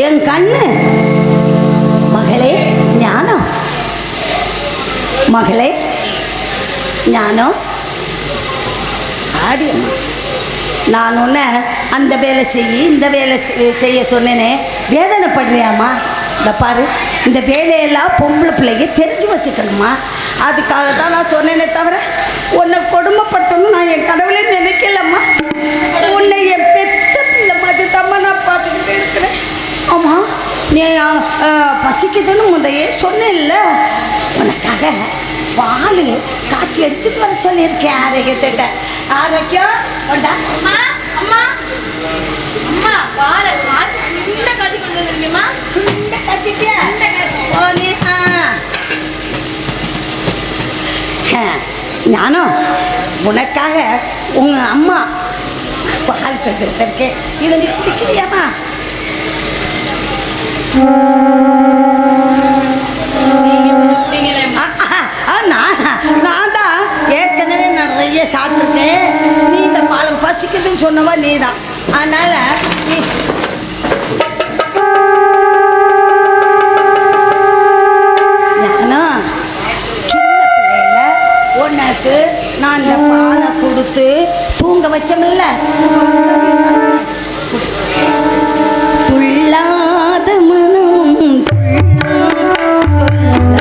என் கண்ணு மகளே ஞானம், மகளே ஞானம். ஆடியம்மா, நான் ஒன்று அந்த வேலை இந்த வேலை செய்ய சொன்னேனே, வேதனைப்படுறியாம்மா? இந்த பாரு, இந்த வேலையெல்லாம் பொம்பளை பிள்ளைங்க தெரிஞ்சு வச்சுக்கணுமா. அதுக்காக தான் நான் சொன்னேனே தவிர உன்னை கொடுமைப்படுத்தணும் நான் என் கடவுளே நினைக்கலம்மா. உன்னை என் பெத்த பிள்ளை மாதிரி தம்மா நான் பார்த்துக்கிட்டு இருக்கிறேன். ஆமாம், நீ பசிக்குதுன்னு முந்தையே சொன்னேன்ல, உனக்காக பால் காய்ச்சி எடுத்துட்டு வர சொல்லியிருக்கேன் ஆரோக்கியத்திட்ட. ஆரோக்கியம் கொண்டா. அம்மா அம்மா அம்மா பாலை காய்ச்சி சின்ன காய்ச்சி கொண்டு வந்துருக்கேம்மா. சுண்ட காய்ச்சிட்டியா? சின்ன காய்ச்சி. ஓ நீ நானும் உனக்காக உங்க அம்மா பால் கட்டுறதுக்கேன். இதை நீ குடிக்கிறியாமா? நீங்க கொஞ்சம் குடிங்களேம்மா. நான் தான் ஏற்கனவே நிறைய சாப்பிட்டுருக்கேன். நீ இந்த பால் பசிக்குதுன்னு சொன்னவா நீ தான். அதனால நீ நானும் சின்ன பிள்ளையில உனக்கு நான் இந்த பாலை கொடுத்து தூங்க வச்சமில்ல, துள்ளாத மனம் சொல்லாத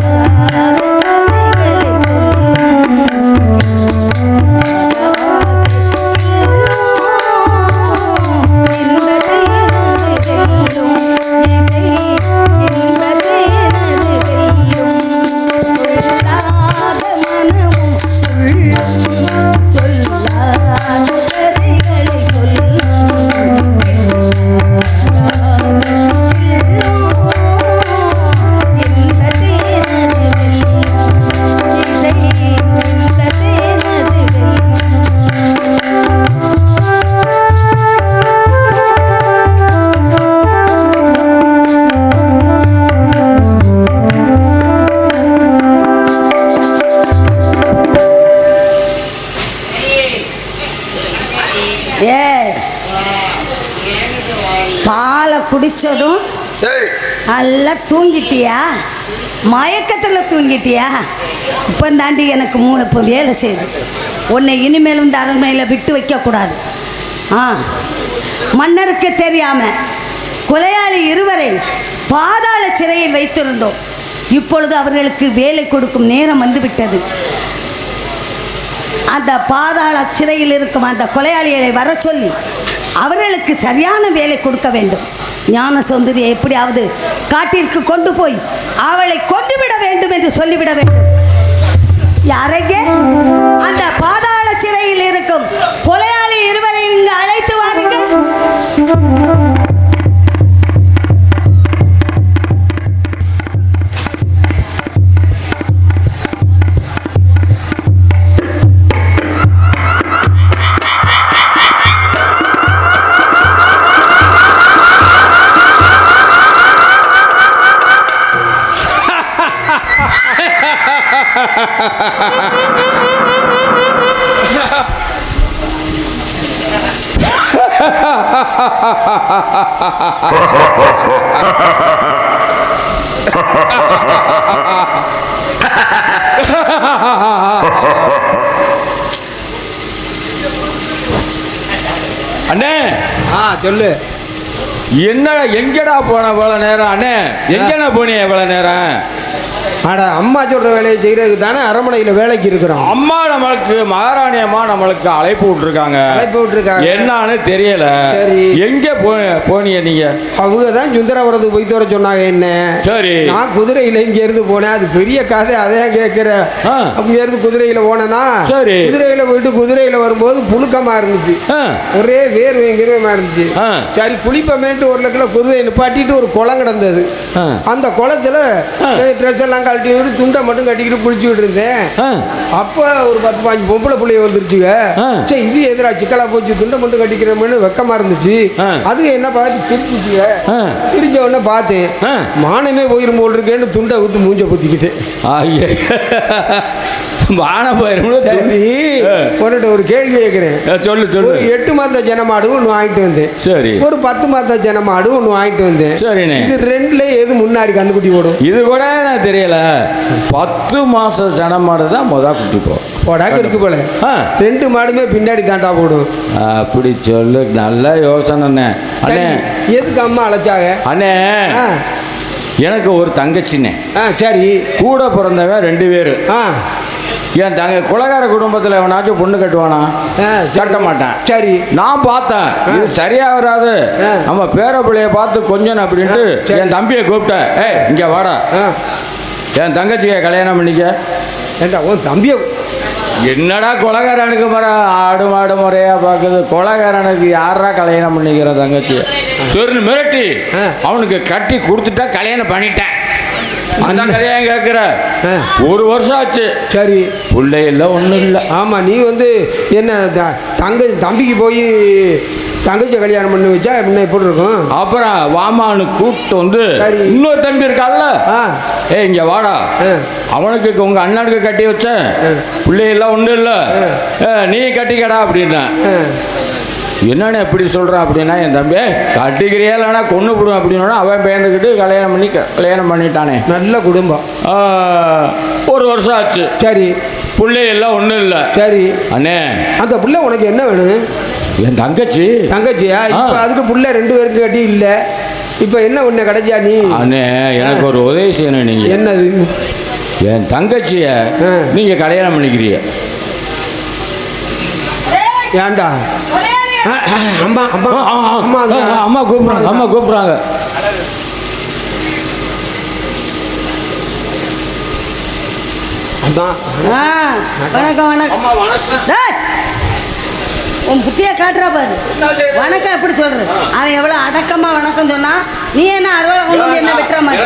பாலை குடிச்சதும் நல்லா தூங்கிட்டியா? மயக்கத்தில் தூங்கிட்டியா? இப்போ தாண்டி எனக்கு மூளை இப்போ வேலை செய்யுது. உன்னை இனிமேலும் இந்த அரண்மனையில் விட்டு வைக்கக்கூடாது. மன்னருக்கு தெரியாமல் கொலையாளி இருவரை பாதாள சிறையில் வைத்திருந்தோம். இப்பொழுது அவர்களுக்கு வேலை கொடுக்கும் நேரம் வந்துவிட்டது. அந்த பாதாள சிறையில் இருக்கும் அந்த கொலையாளிகளை வர சொல்லி அவர்களுக்கு சரியான வேலை கொடுக்க வேண்டும். ஞான சௌந்தரியை எப்படியாவது காட்டிற்கு கொண்டு போய் அவளை கொண்டுவிட வேண்டும் என்று சொல்லிவிட வேண்டும். யாரையே அந்த பாதாள சிறையில் இருக்கும் கொலையாளி இருவரை இங்கு அழைத்து வாருங்கள். அண்ணே சொல்லு. என்னடா எங்கடா போன இவ்வளோ நேரம்? அண்ணே எங்கண்ணா போனீங்க இவ்வளோ நேரம்? அட அம்மா சொல்கிற வேலையை செய்கிறதுக்கு தானே அரண்மனையில் வேலைக்கு இருக்கிறோம். அம்மா நம்மளுக்கு மகாராணி அம்மா நம்மளுக்கு அழைப்பு விட்டுருக்காங்க. என்னன்னு தெரியல. சரி, எங்கே போனீங்க நீங்க? அவங்க தான் சுந்தரபுரத்துக்கு போய் தர சொன்னாங்க. என்ன சரி, நான் குதிரையில் இங்கேருந்து போனேன். அது பெரிய கதை, அதே கேட்குற. அங்கேருந்து குதிரையில் போனேன்னா சரி, குதிரையில் போயிட்டு குதிரையில் வரும்போது புழுக்கமாக இருந்துச்சு, ஒரே வேர்வை கிருவமாக இருந்துச்சு. சரி குளிப்பமேட்டு ஒரு லக்கில் குதிரையை நிப்பாட்டிட்டு ஒரு குளம் கிடந்தது. அந்த குளத்துல ட்ரெஸ் எல்லாம் கழட்டி விட்டு துண்டை மட்டும் கட்டிக்கிட்டு குளிச்சுக்கிட்டு இருந்தேன். அப்போ ஒரு 10-15 பொம்பளை பிள்ளைய வந்துருச்சுங்க. சரி இது எதிரா சிக்கலா போச்சு, துண்டை மட்டும் கட்டிக்கிறோம்னு வெக்கமா இருந்துச்சு. அதுக்கு என்ன பார்த்து சிரிச்சுச்சுங்க. சிரிச்ச உடனே பார்த்தேன், மானமே போயிரும் போல் இருக்கேன்னு துண்டை ஊற்றி மூஞ்ச குத்திக்கிட்டேன். ஒரு கேள்வி கேட்கிறேன். சொல்லு சொல்லு. ஒரு 8 மாத ஜனமாடு ஒன்று வாங்கிட்டு வந்தேன். சரி. ஒரு 10 மாத ஜனமாடு ஒன்று வாங்கிட்டு வந்தேன். சரி. இது ரெண்டுல எது முன்னாடி கண்டுக்குட்டி போடும்? இது கூட நான் தெரியல. 10 மாச ஜனமாடு தான் குட்டி போடாக்கு இருக்கு போல. 2 மாடுமே பின்னாடி தாண்டா போடும். அப்படி சொல்லு. நல்ல யோசனை. அண்ணே எதுக்கு அம்மா அழைச்சாங்க? அண்ணே எனக்கு ஒரு தங்கச்சினே. சரி. கூட பிறந்தவன் 2 பேரு. ஏன் தங்க குலகார குடும்பத்தில் எவனாச்சும் பொண்ணு கட்டுவானா? கட்ட மாட்டேன். சரி. நான் பார்த்தேன் இது சரியா வராது, நம்ம பேர பிள்ளைய பார்த்து கொஞ்சம் அப்படின்ட்டு என் தம்பியை கூப்பிட்டேன். இங்கே வாடா, என் தங்கச்சியை கல்யாணம் பண்ணிக்க. ஏண்டா உன் தம்பியை என்னடா கொலகாரனுக்கு ஆடு மாடு முறையா பார்க்குது. கொலகாரனுக்கு யாரா கல்யாணம் பண்ணிக்கிற தங்கச்சி சொன்னு மிரட்டி அவனுக்கு கட்டி கொடுத்துட்டா கல்யாணம் பண்ணிட்டேன். அந்த கதையா கேட்குற? ஒரு வருஷம் ஆச்சு. சரி, பிள்ளை இல்லை ஒன்றும் இல்லை. ஆமாம், நீ வந்து என்ன தம்பிக்கு போய் தங்கச்சி கல்யாணம் பண்ணி வச்சா முன்ன எப்படி இருக்கும்? அப்புறம் வாமான்னு கூப்பிட்டு வந்து இன்னொரு தம்பி இருக்கான்ல, இங்க வாடா, அவனுக்கு உங்க அண்ணனுக்கு கட்டி வச்சேன், பிள்ளையெல்லாம் ஒன்றும் இல்லை, நீ கட்டிக்கடா அப்படின்னா. என்னன்னு எப்படி சொல்கிறான் அப்படின்னா, என் தம்பி கட்டிக்கிறியா இல்லைனா கொண்டு போடுவேன் அப்படின்னா அவன் பேர்ந்துக்கிட்டு கல்யாணம் பண்ணிட்டானே. நல்ல குடும்பம். ஒரு வருஷம் ஆச்சு. சரி, பிள்ளையெல்லாம் ஒன்றும் இல்லை. சரி அண்ணே, அந்த பிள்ளை உனக்கு என்ன வேணும்? என் தங்கச்சியா? இப்போ அதுக்கு பிள்ளை 2 பேருக்கு கட்டி இல்லை, இப்போ என்ன ஒன்று கிடைச்சா நீ? அண்ணே, எனக்கு ஒரு உதவி செய்யணும். நீங்கள் என்னது? என் தங்கச்சியை நீங்கள் கல்யாணம் பண்ணிக்கிறீங்க. ஏண்டா? அம்மா அம்மா அம்மா அம்மா கூப்பிட்றாங்க, அம்மா கூப்பிட்றாங்க. வணக்கம் வணக்கம். உன் புத்திய காட்டுறா பாரு. வணக்கம் எப்படி சொல்றது? அவன் எவ்வளோ அடக்கமா வணக்கம் சொன்னா, நீ என்ன அறுவலை கொண்டு வந்து என்ன வெட்டுற மாதிரி?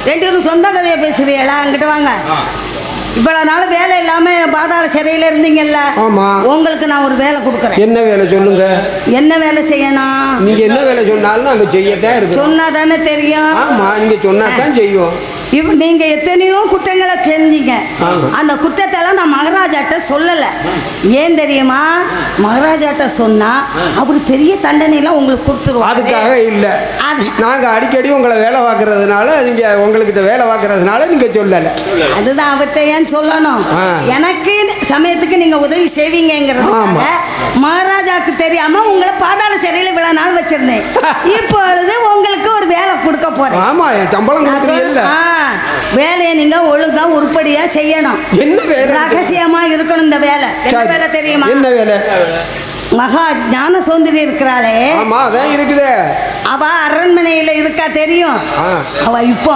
2 பேரும் சொந்த கதையை பேசுறீங்களா? அங்கிட்ட வாங்க. இவ்வளவு நாள் வேலை இல்லாம பாதாள சிறையில இருந்தீங்கல்ல, உங்களுக்கு நான் ஒரு வேலை கொடுக்குறேன். என்ன வேலை சொல்லுங்க? என்ன வேலை செய்யணும்? நீங்க என்ன வேலை சொன்னாலும் நாங்க செய்யத்தான் இருக்கு. சொன்னா தானே தெரியும். ஆமா, நீங்க சொன்னா தான் செய்வோம். நீங்க எத்தனையோ குற்றங்களை செஞ்சீங்க. அந்த குற்றத்தெல்லாம் நான் மகாராஜாட்ட சொல்லல. ஏன் தெரியுமா? மகாராஜாட்ட சொன்னா அவர் பெரிய தண்டனைலாம் உங்களுக்கு கொடுத்துருவோம். அதுக்காக இல்ல, நாங்க அடிக்கடி உங்களை வேலை பார்க்கறதுனால, நீங்க உங்களுக்கு வேலை பார்க்கறதுனால நீங்க சொல்லல. அதுதான் அவர்கிட்ட ஏன் சொல்லணும்? எனக்கு சமயத்துக்கு நீங்க உதவி செய்வீங்கிறதுக்காக மகாராஜாக்கு தெரியாம உங்களை பாதாள சிறையில் இவ்வளவு நாள் வச்சிருந்தேன். இப்பொழுது உங்களுக்கு ஒரு வேலை கொடுக்க போறேன். ஆமா, சம்பளம் கொடுக்கல. வேலையை நீங்க ஒழுங்கா உருப்படியா செய்யணும். என்ன வேலை? ரகசியமா இருக்கணும். இந்த வேலை என்ன வேலை தெரியுமா? என்ன வேலை? மகா ஞான சௌந்தரி இருக்கிறாளே, ஆமா, அதான் இருக்குது. அவ அரண்மனையில இருக்கா தெரியும். அவ இப்போ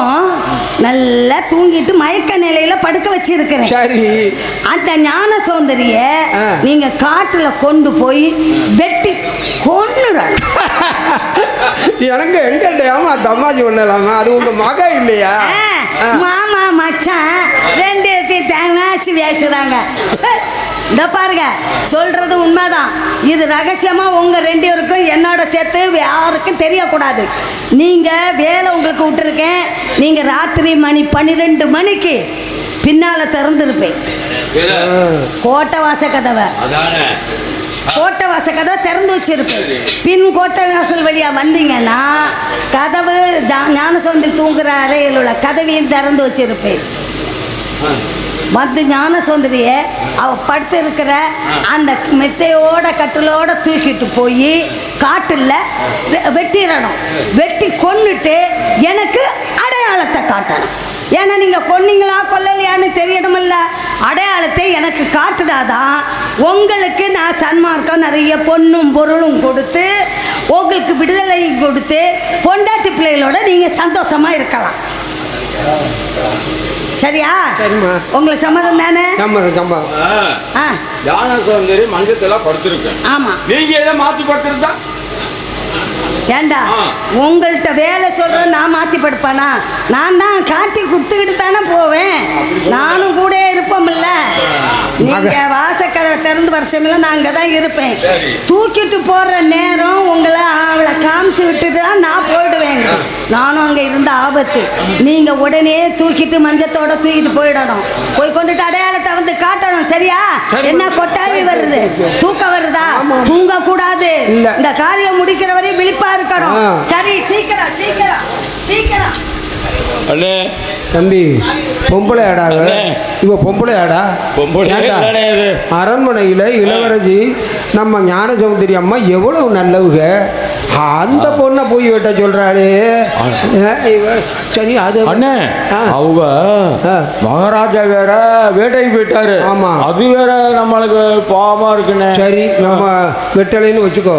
நல்லா தூங்கிட்டு மயக்க நிலையில படுக்க வச்சிருக்கிறேன். சரி, அந்த ஞான சௌந்தரிய நீங்க காட்டுல கொண்டு போய் வெட்டி கொன்னுறாங்க. எனக்கு எங்கள்கிட்ட தமாஜி பண்ணலாமா? அது உங்க மக இல்லையா? மாமா மச்சான் 2 பேரும் தமாசி பேசுறாங்க. இந்த பாருங்க, சொல்றது உண்மைதான். இது ரகசியமா உங்க 2 பேருக்கும் என்னோட சேர்த்து யாருக்கும் தெரியக்கூடாது. நீங்க வேலை உங்களுக்கு விட்டுருக்கேன். நீங்க ராத்திரி மணி 12 மணிக்கு பின்னால திறந்துருப்பேன். கோட்டை வாச கதவை திறந்து வச்சிருப்பேன். பின் கோட்டை வாசல் வழியா வந்தீங்கன்னா கதவு ஞானசௌந்தரி தூங்குற அறையில் உள்ள கதவையும் திறந்து வச்சிருப்பேன். வந்து ஞானசௌந்தரிய அவ படுத்து இருக்கிற அந்த மெத்தையோட கட்டிலோட தூக்கிட்டு போய் காட்டுல வெட்டிடணும். வெட்டி கொன்னுட்டு எனக்கு அடையாளத்தை காட்டணும். ஏன்னா நீங்க கொன்னீங்களா கொல்லலையான்னு தெரியணுமில்ல. அடையாளத்தை எனக்கு காட்டுனாதான் உங்களுக்கு நான் சன்மார்க்கம் நிறைய பொண்ணும் பொருளும் கொடுத்து உங்களுக்கு விடுதலை கொடுத்து பொண்டாட்டி பிள்ளைகளோட நீங்க சந்தோஷமா இருக்கலாம். சரியா? உங்களுக்கு சம்மதம் தானே? ஞானசௌந்தரி மஞ்சத்துல படுத்திருக்கேன். ஆமா, நீங்க எதை மாத்தி படுத்திருந்தா? ஏண்டா உங்கள்கிட்ட வேலை சொல்ற நான் மாத்தி படுப்பானா? நான் தான் காட்டி கொடுத்துக்கிட்டு தானே போவேன். நானும் கூட இருப்போம்ல. நீங்க வாசக்கதை திறந்து வருஷமெல்லாம் நான் அங்கே தான் இருப்பேன். தூக்கிட்டு போற நேரம் உங்களை அவளை காமிச்சு விட்டுட்டு தான் நான் போயிடுவேன். நானும் அங்கே இருந்த ஆபத்து. நீங்க உடனே தூக்கிட்டு மஞ்சத்தோட தூக்கிட்டு போயிடணும். போய் கொண்டுட்டு அடையாளத்தை வந்து காட்டணும். சரியா? என்ன கொட்டாவி வருது? தூக்கம் வருதா? தூங்க கூடாது. இந்த காரியம் முடிக்கிற வரையும் விழிப்பா இருக்கணும். சரி, சீக்கிரம் சீக்கிரம் சீக்கிரம். அண்ணே, தம்பி பொம்பளை ஆடாங்க. இவ பொம்பளை ஆடா? அரண்மனையில் இளவரசி நம்ம ஞானசௌந்தரி அம்மா எவ்வளவு நல்லவுக. அந்த பொண்ணை போய் வெட்ட சொல்றாளே. சரி அது அண்ணே அவங்க மகாராஜா வேற வேட்டைக்கு போயிட்டாரு. ஆமா அது வேற நம்மளுக்கு பாவமா இருக்குண்ணே. சரி நம்ம வெட்டலைன்னு வச்சுக்கோ.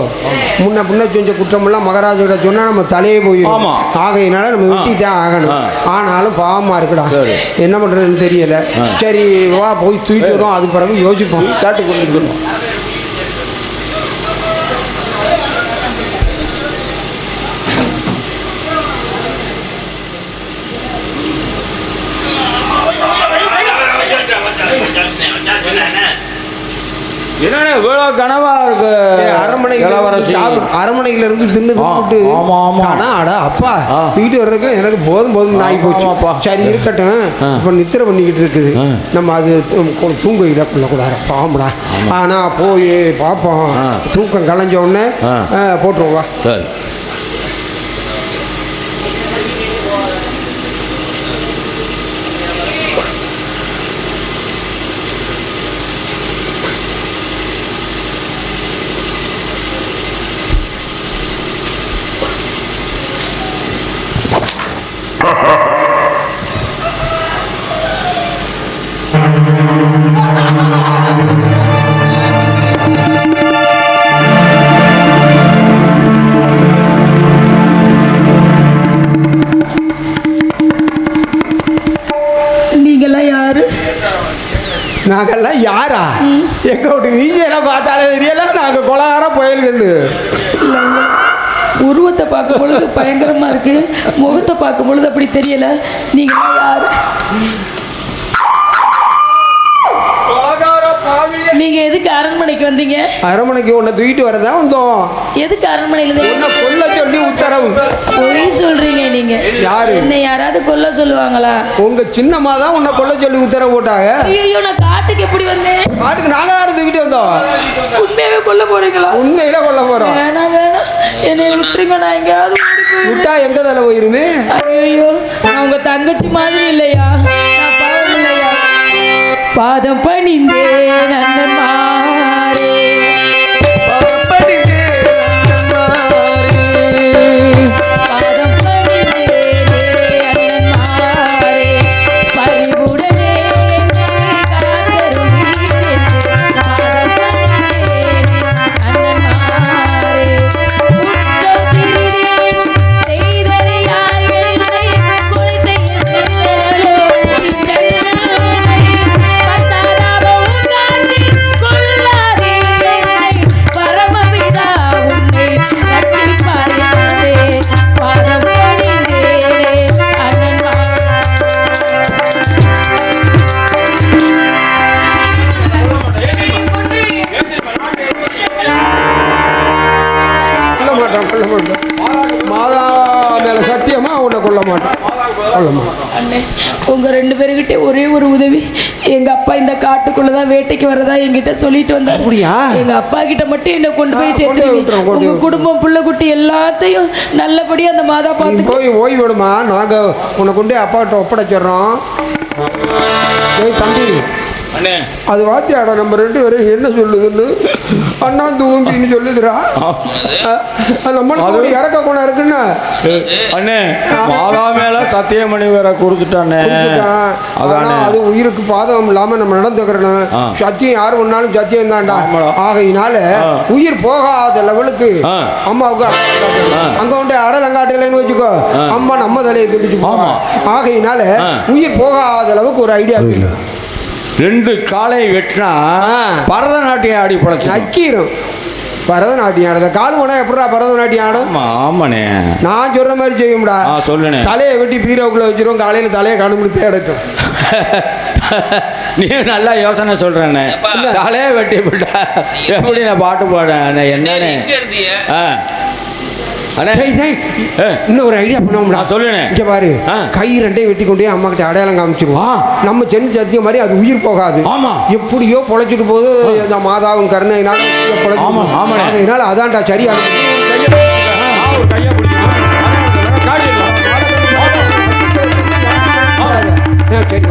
முன்ன பின்ன செஞ்ச குற்றமெல்லாம் மகாராஜா சொன்னா நம்ம தலையே போயிடும். ஆகையினால நம்ம வெட்டி தான் ஆகணும். ஆனாலும் பாவமா இருக்குடா, என்ன பண்றதுன்னு தெரியல. சரி வா போய் தூக்கிட்டு வரும், அது பிறகு யோசிப்போம். காட்டு கொண்டு என்னண்ணே இவ்வளோ கனவா இருக்கு. அரண்மனையில இருந்து தின்னு தின்னுட்டு அடா அப்பா தூக்கிட்டு வர்றதுக்கு எனக்கு போதும் போதும் ஆகி போச்சு. சரி இருக்கட்டும், இப்போ நித்திரை பண்ணிக்கிட்டு இருக்குது, நம்ம அது தூங்க இல்லை கொள்ளக்கூடாது பாம்புடா. ஆனா போய் பார்ப்போம், தூக்கம் கலைஞ்ச உடனே போட்டுருவா. சரி நாங்கெல்லாம் யாரா? எங்க வீட்டு வீசியெல்லாம் பார்த்தாலே தெரியல, நாங்கள் கொலகார புயல்கள். உருவத்தை பார்க்கும் பொழுது பயங்கரமா இருக்கு, முகத்தை பார்க்கும் பொழுது அப்படி தெரியல. நீங்க யாரு? நீங்க எதுக்கு அரண்மனைக்கு வந்தீங்க? அரண்மனைக்கு உன்னை தூக்கிட்டு வரதா வந்தோம். எதுக்கு அரண்மனையில உன்னை கொல்ல சொல்லி உத்தரவு. பொய் சொல்றீங்க நீங்க. யாரு? என்ன யாராவது கொல்ல சொல்லுவாங்களா? உங்க சின்னம்மா தான் உன்னை கொல்ல சொல்லி உத்தரவு போட்டாங்க. ஐயோ நான் காட்டுக்கு எப்படி வந்தேன்? காட்டுக்கு நாங்க யாரும் தூக்கிட்டு வந்தோம். உண்மையாவே கொல்ல போறீங்களா? உண்மையில கொல்ல போறோம். வேணாம் வேணாம், என்னை விட்டுருங்க, நான் எங்கேயாவது விட்டா எங்க தலை போயிருமே. ஐயோ நான் உங்க தங்கச்சி மாதிரி இல்லையா, நான் பாவம் இல்லையா? பாதம் பணிந்தேன் அண்ணன் மாறே, பாதம் பணிந்தேன் அண்ணன் மாறே, பரிவுடனே என்னை காத்தருளீர், பாதம் பணிந்தேன் அண்ணன் மாறே. குற்றம் சிறிதேனும் செய்தறியாய் என்னை கொலை செய்ய சென்றவளோ, மாதா மேல சத்தியமா உன்னை கொல்ல மாட்டேன். அண்ணே உங்க ரெண்டு பேருக்கிட்டே ஒரே ஒரு உதவி, எங்க அப்பா இந்த காட்டுக்குள்ளதான் வேட்டைக்கு வரதா என்கிட்ட சொல்லிட்டு வந்தாரு. அப்படியா? எங்க அப்பா கிட்ட மட்டும் என்ன கொண்டு போய் சேர்த்து உங்க குடும்பம் புள்ள குட்டி எல்லாத்தையும் நல்லபடியா அந்த மாதா பார்த்து போய் ஓய்வு விடுமா. நாங்க உன்னை கொண்டு அப்பாட்ட ஒப்படைச்சிடறோம். ஏய் தம்பி, அது வாத்தியாடா நம்ம ரெண்டு பேரும் என்ன சொல்லுதுன்னு அண்ணா தூம்பின்னு சொல்லுதுரா. நம்மளுக்கு இறக்க குணம் இருக்குன்னு அண்ணே மாதா மேல சத்தியமணி வேற கொடுத்துட்டானே. அது உயிருக்கு பாதகம் இல்லாம நம்ம நடந்துக்கிறோம். சத்தியம் யாரு ஒன்னாலும் சத்தியம் தான்டா. ஆகையினால உயிர் போகாத லெவலுக்கு அம்மாவுக்கு அங்க கொண்டு அடலங்காட்டலன்னு வச்சுக்கோ, அம்மா நம்ம தலையை துடிச்சு. ஆகையினால உயிர் போகாத அளவுக்கு ஒரு ஐடியா இல்லை. ரெண்டு காலை வெட்டினா பரதநாட்டியம் ஆடி பழச்சு நக்கீரும். பரதநாட்டியம் ஆடுத காலு கூட எப்படா பரதநாட்டியம் ஆடும்? ஆமாண்ணே, நான் சொல்ற மாதிரி செய்யும்டா. சொல்லுண்ணே. தலையை வெட்டி பீரோக்குள்ள வச்சிரும், காலையில தலையை கணுமுடி தேடட்டும். நீ நல்லா யோசனை சொல்றேண்ணே. தலையை வெட்டி விட்டா எப்படி நான் பாட்டு பாடுறேன் என்னன்னு. இன்னும் ஒரு ஐடியா பண்ணுவோம்டா. சொல்லுண்ணே. இங்க பாரு, கை ரெண்டையும் வெட்டி கொண்டே அம்மா கிட்ட அடையாளம் காமிச்சிருவோம். நம்ம சென்னை சத்தியம் மாதிரி அது உயிர் போகாது. ஆமா, எப்படியோ பொழைச்சிட்டு போது இந்த மாதாவும் கருணையினால பொழைச்சினால அதான்டா சரியா. சரி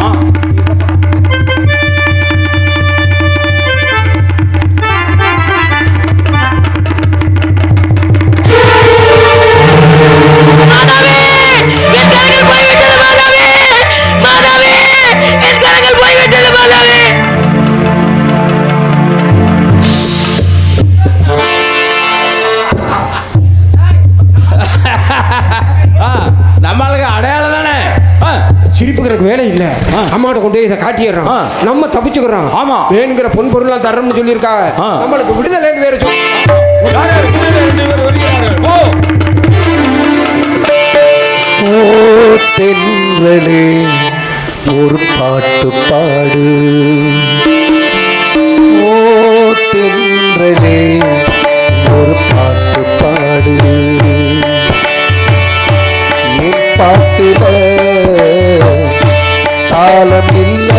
வந்து இதை காட்டிடுறோம், நம்ம தப்பிச்சுக்கிறோம். ஆமா, வேணுங்கிற பொன் பொருளாம் தர்றோம்னு சொல்லியிருக்காங்க. நம்மளுக்கு விடுதலைன்னு வேற சொல்லி தென்றலே ஒரு பாட்டு பாடு, ஓ தென்றலே ஒரு பாட்டு பாடு, என் பாட்டுல காலம் இல்ல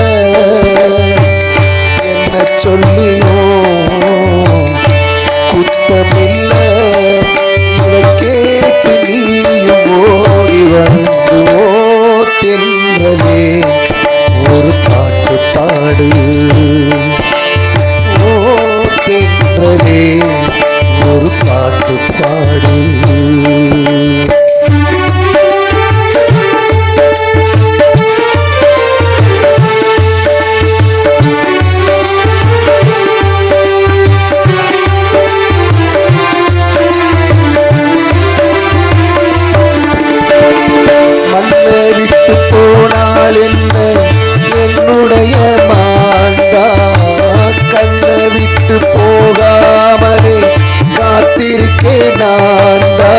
என்ன சொல்லியோ குத்தமில்ல, இதை கேட்டு நீயும் ஓடி வந்து ஓ தென்றலே ஒரு பாட்டு பாடு, ஓ தென்றலே ஒரு பாட்டு பாடு. மண்ணை விட்டு போனால் என்ன என்னுடைய மாந்தா, கண்ணை விட்டு போகாமலே காத்திருக்கேன் நான்தா.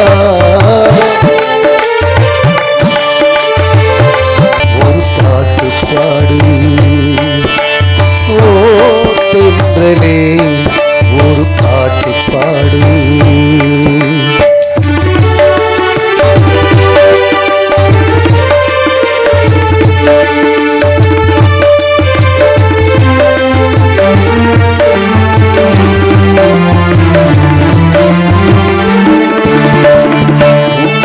ஒரு பாட்டு பாடு, ஓ தென்றலே ஒரு பாட்டு பாடு.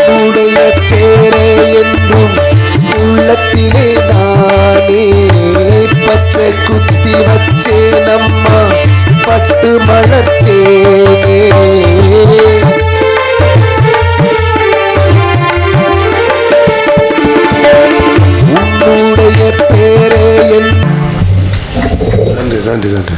உன்னுடைய பேரே என்றும் உள்ளத்திலே நானே பச்சை குத்தி வச்சே நம்மா பட்டு மலர்த்தேனே. உன்னுடைய பேரே நன்றி நன்றி நன்றி.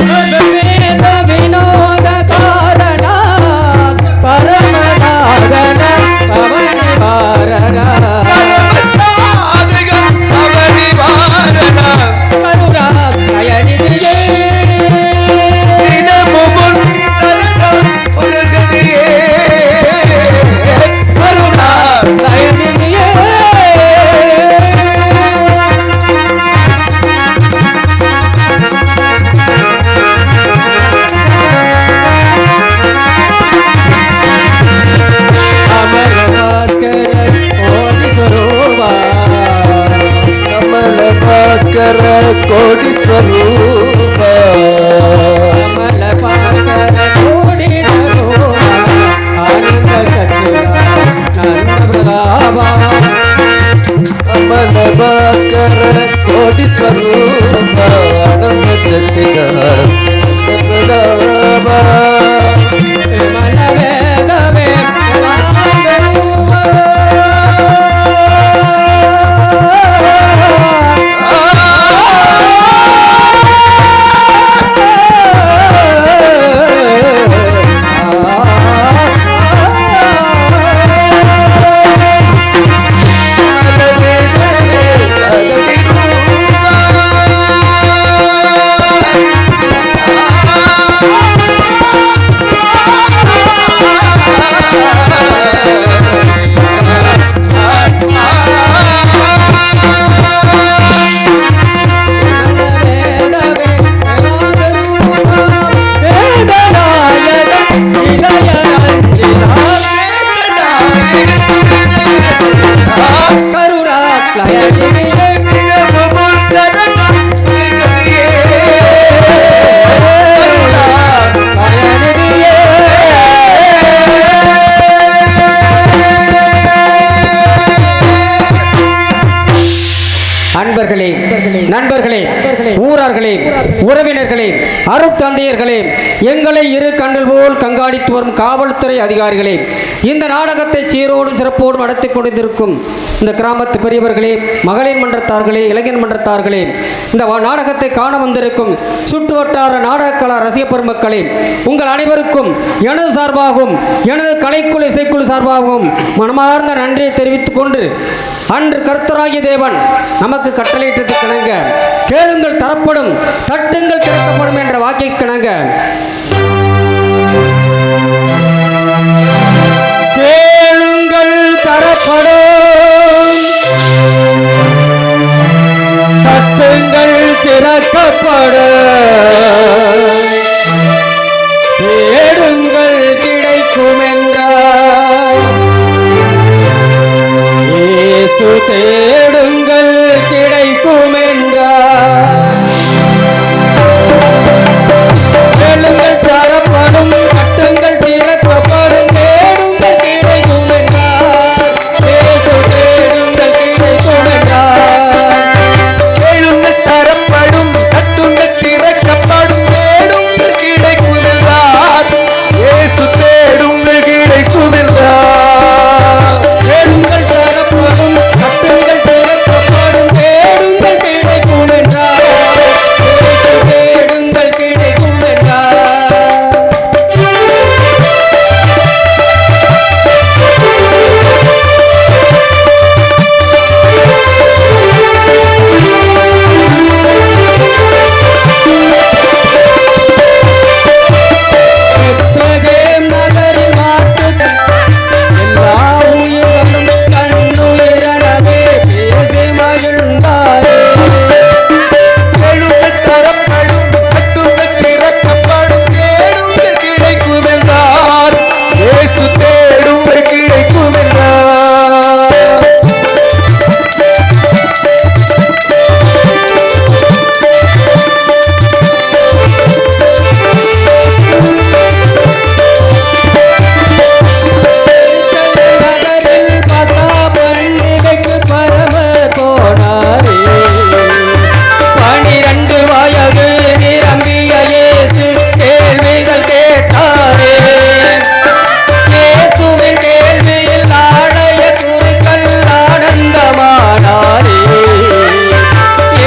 சர்வவேத வினோத காரணா பரமநாதன பவனி வாரணா நண்பர்களே, ஊரார்களே, உறவினர்களே, அருட்தந்தையர்களே, எங்களை இரு கண்கள் போல் கண்காணித்து வரும் காவல்துறை அதிகாரிகளே, இந்த நாடகத்தை சீரோடும் சிறப்போடும் நடத்தி கொண்டிருக்கும் இந்த கிராமத்து பெரியவர்களே, மகளிர் மன்றத்தார்களே, இளைஞர் மன்றத்தார்களே, இந்த நாடகத்தை காண வந்திருக்கும் சுற்று வட்டார நாடகக்கலா ரசிக பெருமக்களே, உங்கள் அனைவருக்கும் எனது சார்பாகவும் எனது கலைக்குழு இசைக்குழு சார்பாகவும் மனமார்ந்த நன்றியை தெரிவித்துக் கொண்டு, அன்று கர்த்தராகிய தேவன் நமக்கு கட்டளையிட்டது கிணங்க கேளுங்கள் தரப்படும், தட்டுங்கள் திறக்கப்படும் என்ற வாக்கை கிணங்க கேளுங்கள் தரப்படும், தட்டுங்கள் திறக்கப்படும், தேடுங்கள் கிடைக்கும் என்றார் இயேசு, தேடுங்கள் கிடைக்கும் என்றார். கேளுங்கள் தரப்படும், தட்டுங்கள் திறக்கப்படும், தேடுங்கள் கிடைக்கும் என்றார் இயேசு, தேடுங்கள் கிடைக்கும் என்றார். கேளுங்கள் தரப்படும், தட்டுங்கள் திறக்கப்படும், தேடுங்கள் கிடைக்கும் என்றார் இயேசு, தேடுங்கள் கிடைக்கும் என்றார். கேளுங்கள் தரப்படும், தட்டுங்கள் திறக்கப்படும், தேடுங்கள் கிடைக்கும் என்றார் இயேசு, தேடுங்கள் கிடைக்கும் என்றார். பெத்லகேம் நகரில் மாட்டுக்கள் எல்லா உயிர்களும் கண்ணுயிரனவே பேசி மகிழ்ந்தாரே. கேளுங்கள் தரப்படும், தட்டுங்கள் திறக்கப்படும், தேடுங்கள் கிடைக்கும் என்றார் இயேசு, தேடுங்கள் கிடைக்கும் என்றார். நகரில் பஸ்கா பண்டிகைக்கு பரம போனாரே. 12 வயது நிரம்பிய இயேசு கேள்விகள் கேட்டாரே. இயேசுவின் கேள்வியில் ஆடைய குருக்கள் ஆனந்தமானாரே.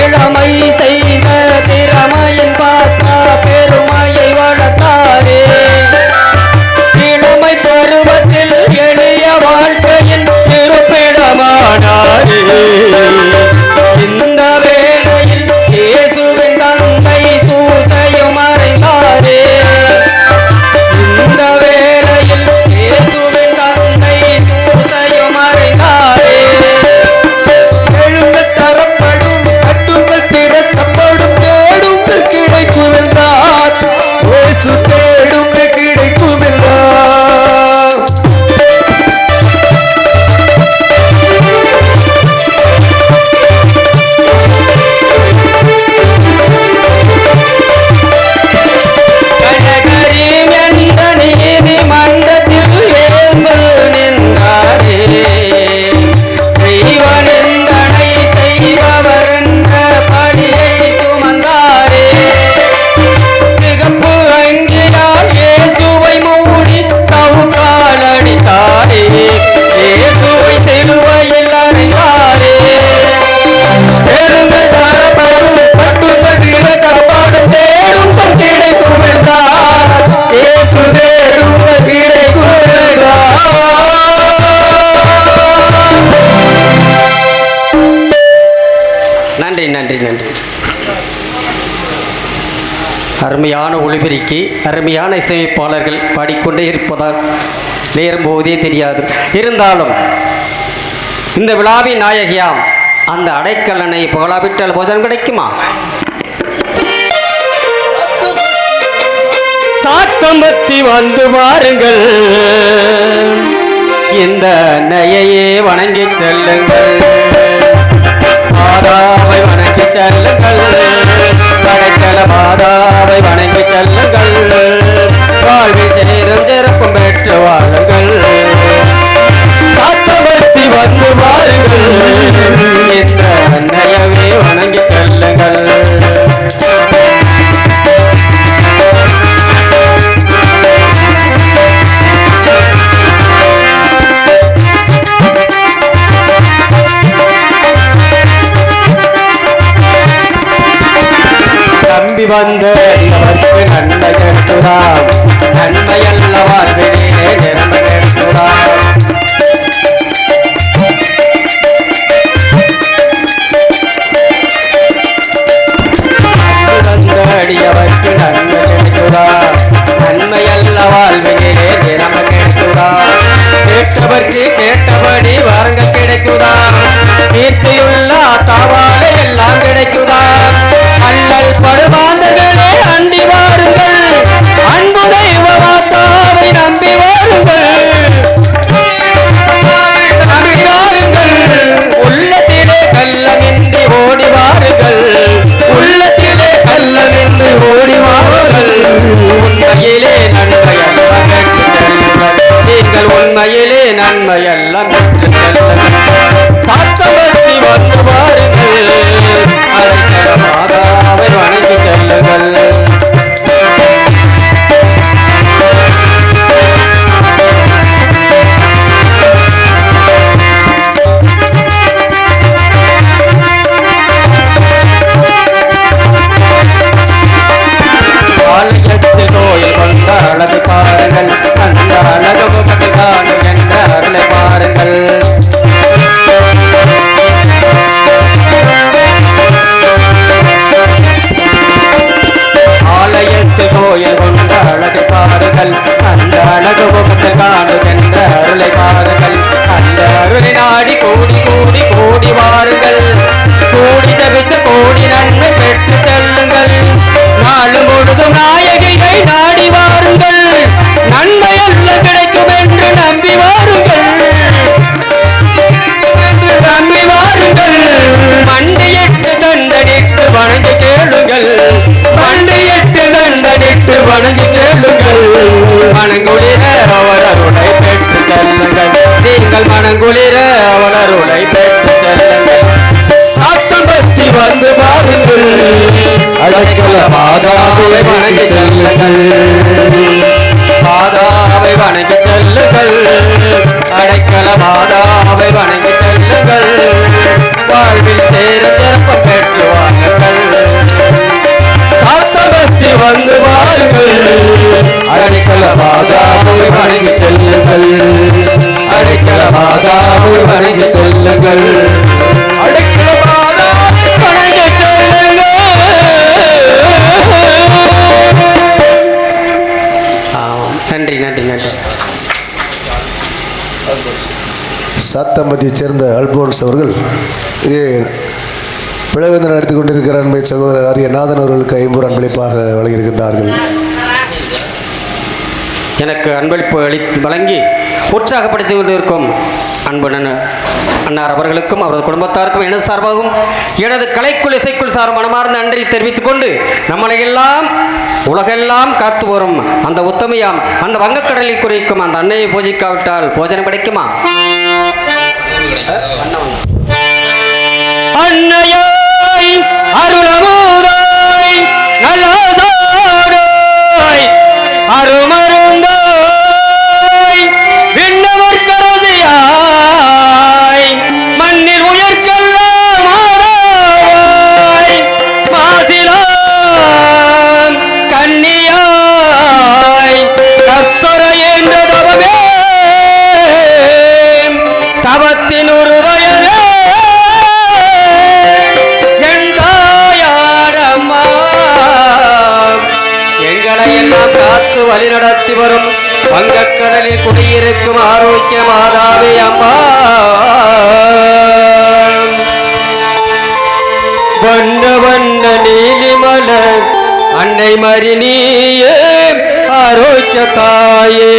இளமை செய்த திறமையின் பார்த்தா பெருமையை வளர்த்தாரே. இளமை பருவத்தில் எளிய வாழ்க்கையின் இருப்பிடமானாரே. இந்த வேளையில் இயேசுவின் தந்தை சூசையும் மறைந்தாரே. இந்த வேளையில் இயேசுவின் தந்தை சூசையும் மறைந்தாரே. கேளுங்கள் தரப்படும், தட்டுங்கள் திறக்கப்படும், தேடுங்கள் கிடைக்கும் என்றார் இயேசு, தேடுங்கள் கிடைக்கும் என்றார். கனகரீம் என்ற நீதிமன்றத்தில் இயேசு நின்றாரே. தெய்வநிந்தனை செய்பவர் என்ற பணியை சுமந்தாரே. சிகப்பு அங்கியால் இயேசுவை மூடி சவுக்கால் அடித்தாரே. இயேசுவை சிலுவையில் அறைந்தாரே. கேளுங்கள் தரப்படும், தட்டுங்கள் திறக்கப்படும், தேடுங்கள் கிடைக்கும் என்றார் இயேசு, தேடுங்கள் கிடைக்கும் என்றார். நன்றி நன்றி நன்றி. அருமையான ஒளிபெருக்கி, அருமையான இசையமைப்பாளர்கள் பாடிக்கொண்டே இருப்பதால் நேரம் போவதே தெரியாது. இருந்தாலும் இந்த விழாவின் நாயகியாம் அந்த அடைக்கலனை புகழாவிட்டால் போஜனம் கிடைக்குமா? சாத்தம்பத்தி வந்து வாருங்கள், இந்த அன்னையையே வணங்கி செல்லுங்கள். மாதாவை வணங்கி செல்லுங்கள், படைக்கல மாதாவை வணங்கி செல்லுங்கள். வாழ்வில் சேரும் சிறப்பும் பெற்று வாழுங்கள். சாத்தம்பத்தி வந்து வாருங்கள், இந்த அன்னையவே வணங்கி செல்லுங்கள். தப்பி வந்த அடியவர்க்கு நன்மை கெடுத்துதாம் நன்மையல்ல வாழ்விலே நிறமை கெடுத்துதாம் அடியவர்க்கு நன்மை கெடுத்துதாம் நன்மையல்ல வாழ்விலே நிறமை கெடுத்துதாம் கேட்டவர்க்கு கேட்டபடி வரங்கள் கிடைக்குதாம் கீர்த்தியுள்ள தாவாலை எல்லாம் கிடைக்குதாம் அல்லல் படுவாந்தர்களே அண்டி வாருங்கள் அன்பு தெய்வ மாதாவை நம்பி வாருங்கள் நம்பி வாருங்கள் உள்ளத்திலே கள்ளமின்றி ஓடி வாருங்கள் உள்ளத்திலே கள்ளமின்றி ஓடி வாருங்கள் உண்மையிலே நன்மையெல்லாம் பெற்று செல்லுங்கள் நீங்கள் உண்மையிலே நன்மையெல்லாம் பெற்று செல்லுங்கள் சாத்தமர்த்தி வந்து பாருங்கள் அழைக்கிற மாதாவை வணங்கி செல்லுங்கள் ஆலயத்தில் கோயில் கொண்ட அழகு பாருங்கள் அந்த அழகு முகத்தில் காணும் என்ற அருளை பாருங்கள் ஆலயத்தில் கோயில் கொண்ட அழகு பாருங்கள் அந்த அழகு முகத்தில் காணும் என்ற அருளை பாருங்கள் அந்த அருளை நாடி கூடி கூடி கூடி வாருங்கள் கூடி ஜபித்து கோடி நன்மை பெற்று செல்லுங்கள் நாலு முழுதும் நாயகியை நாடி வாருங்கள் நன்மை அல்ல கிடைக்கும் என்று நம்பி வாருங்கள் நம்பி வாருங்கள் மண்டியிட்டு தண்டனிட்டு வணங்கி கேளுங்கள் மண்டியிட்டு தண்டனிட்டு வணங்கி கேளுங்கள் மனங்குளிர அவர் அருளை பெற்று செல்லுங்கள் நீங்கள் மனங்குளிர அவர் அருளை பெற்று செல்லுங்கள் சாத்தம் பற்றி வந்து பாருங்கள் அழைக்கல மாதாவை வணங்கி செல்லுங்கள் மாதாவை வணங்கி செல்லுங்கள் அடைக்கல மாதாவை வணங்கி செல்லுங்கள் வாழ்வில் சேர சிறப்பம் பெற்று வாருங்கள் சாத்தபத்தி வந்து வாருங்கள் அடைக்கல மாதாவை வணங்கி செல்லுங்கள் அடைக்கல மாதாவை வணங்கி செல்லுங்கள் அடைக்கல மாதாவை வணங்கி செல்லுங்கள். நன்றி நன்றி நன்றி. சாத்தம்பதியைச் சேர்ந்த அல்போன்ஸ் அவர்கள் இங்கே பிளவேந்தன் நடத்தி கொண்டிருக்கிற அன்பை சகோதரர் அரியநாதன் அவர்களுக்கு 50 அன்பளிப்பாக வழங்கியிருக்கின்றார்கள். எனக்கு அன்பளிப்பு வழங்கி உற்சாகப்படுத்தி கொண்டிருக்கும் அன்பு அன்னார் அவர்களுக்கும் அவரது குடும்பத்தாருக்கும் எனது சார்பாகவும் எனது கலைக்குள் இசைக்குள் சார்பும் மனமார்ந்த நன்றி தெரிவித்துக் கொண்டு நம்மளை எல்லாம் உலகெல்லாம் காத்து வரும் அந்த உத்தமையாம் அந்த வங்கக்கடலில் குறிக்கும் அந்த அன்னையை பூஜிக்காவிட்டால் போஜனம் கிடைக்குமா? அன்னையாய் அருளமூராய் நல்லாசாராய் அருமருந்தாய் விண்ணவர் கரசியாய் மண்ணில் உயர்கெல்லாம் ஆராவாய் மாசிலாம் கன்னியாய் கற்பரை என்ற தவமே தவத்தின் ஒரு வயலே எங்களையெல்லாம் காத்து வழி நடத்தி வரும் வங்கக்கடலில் குடியிருக்கும் ஆரோக்கிய மாதாவே அம்மா வண்ண வண்ண நீலிமலர் அன்னை மறி நீயே ஆரோக்கிய தாயே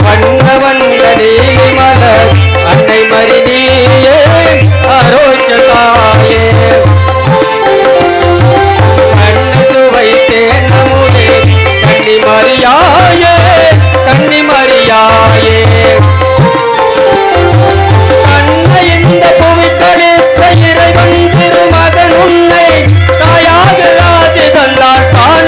வண்ண வண்ண நீலிமலர் அன்னை மறி நீயே ஆரோக்கிய தாயே கண்ணி மரியாயே கண்ணி மரியாயே அன்னை இந்த புவித்தளித்த இறைவன் திருமகன் உன்னை தாயாக ஆசி தந்தார் தாய்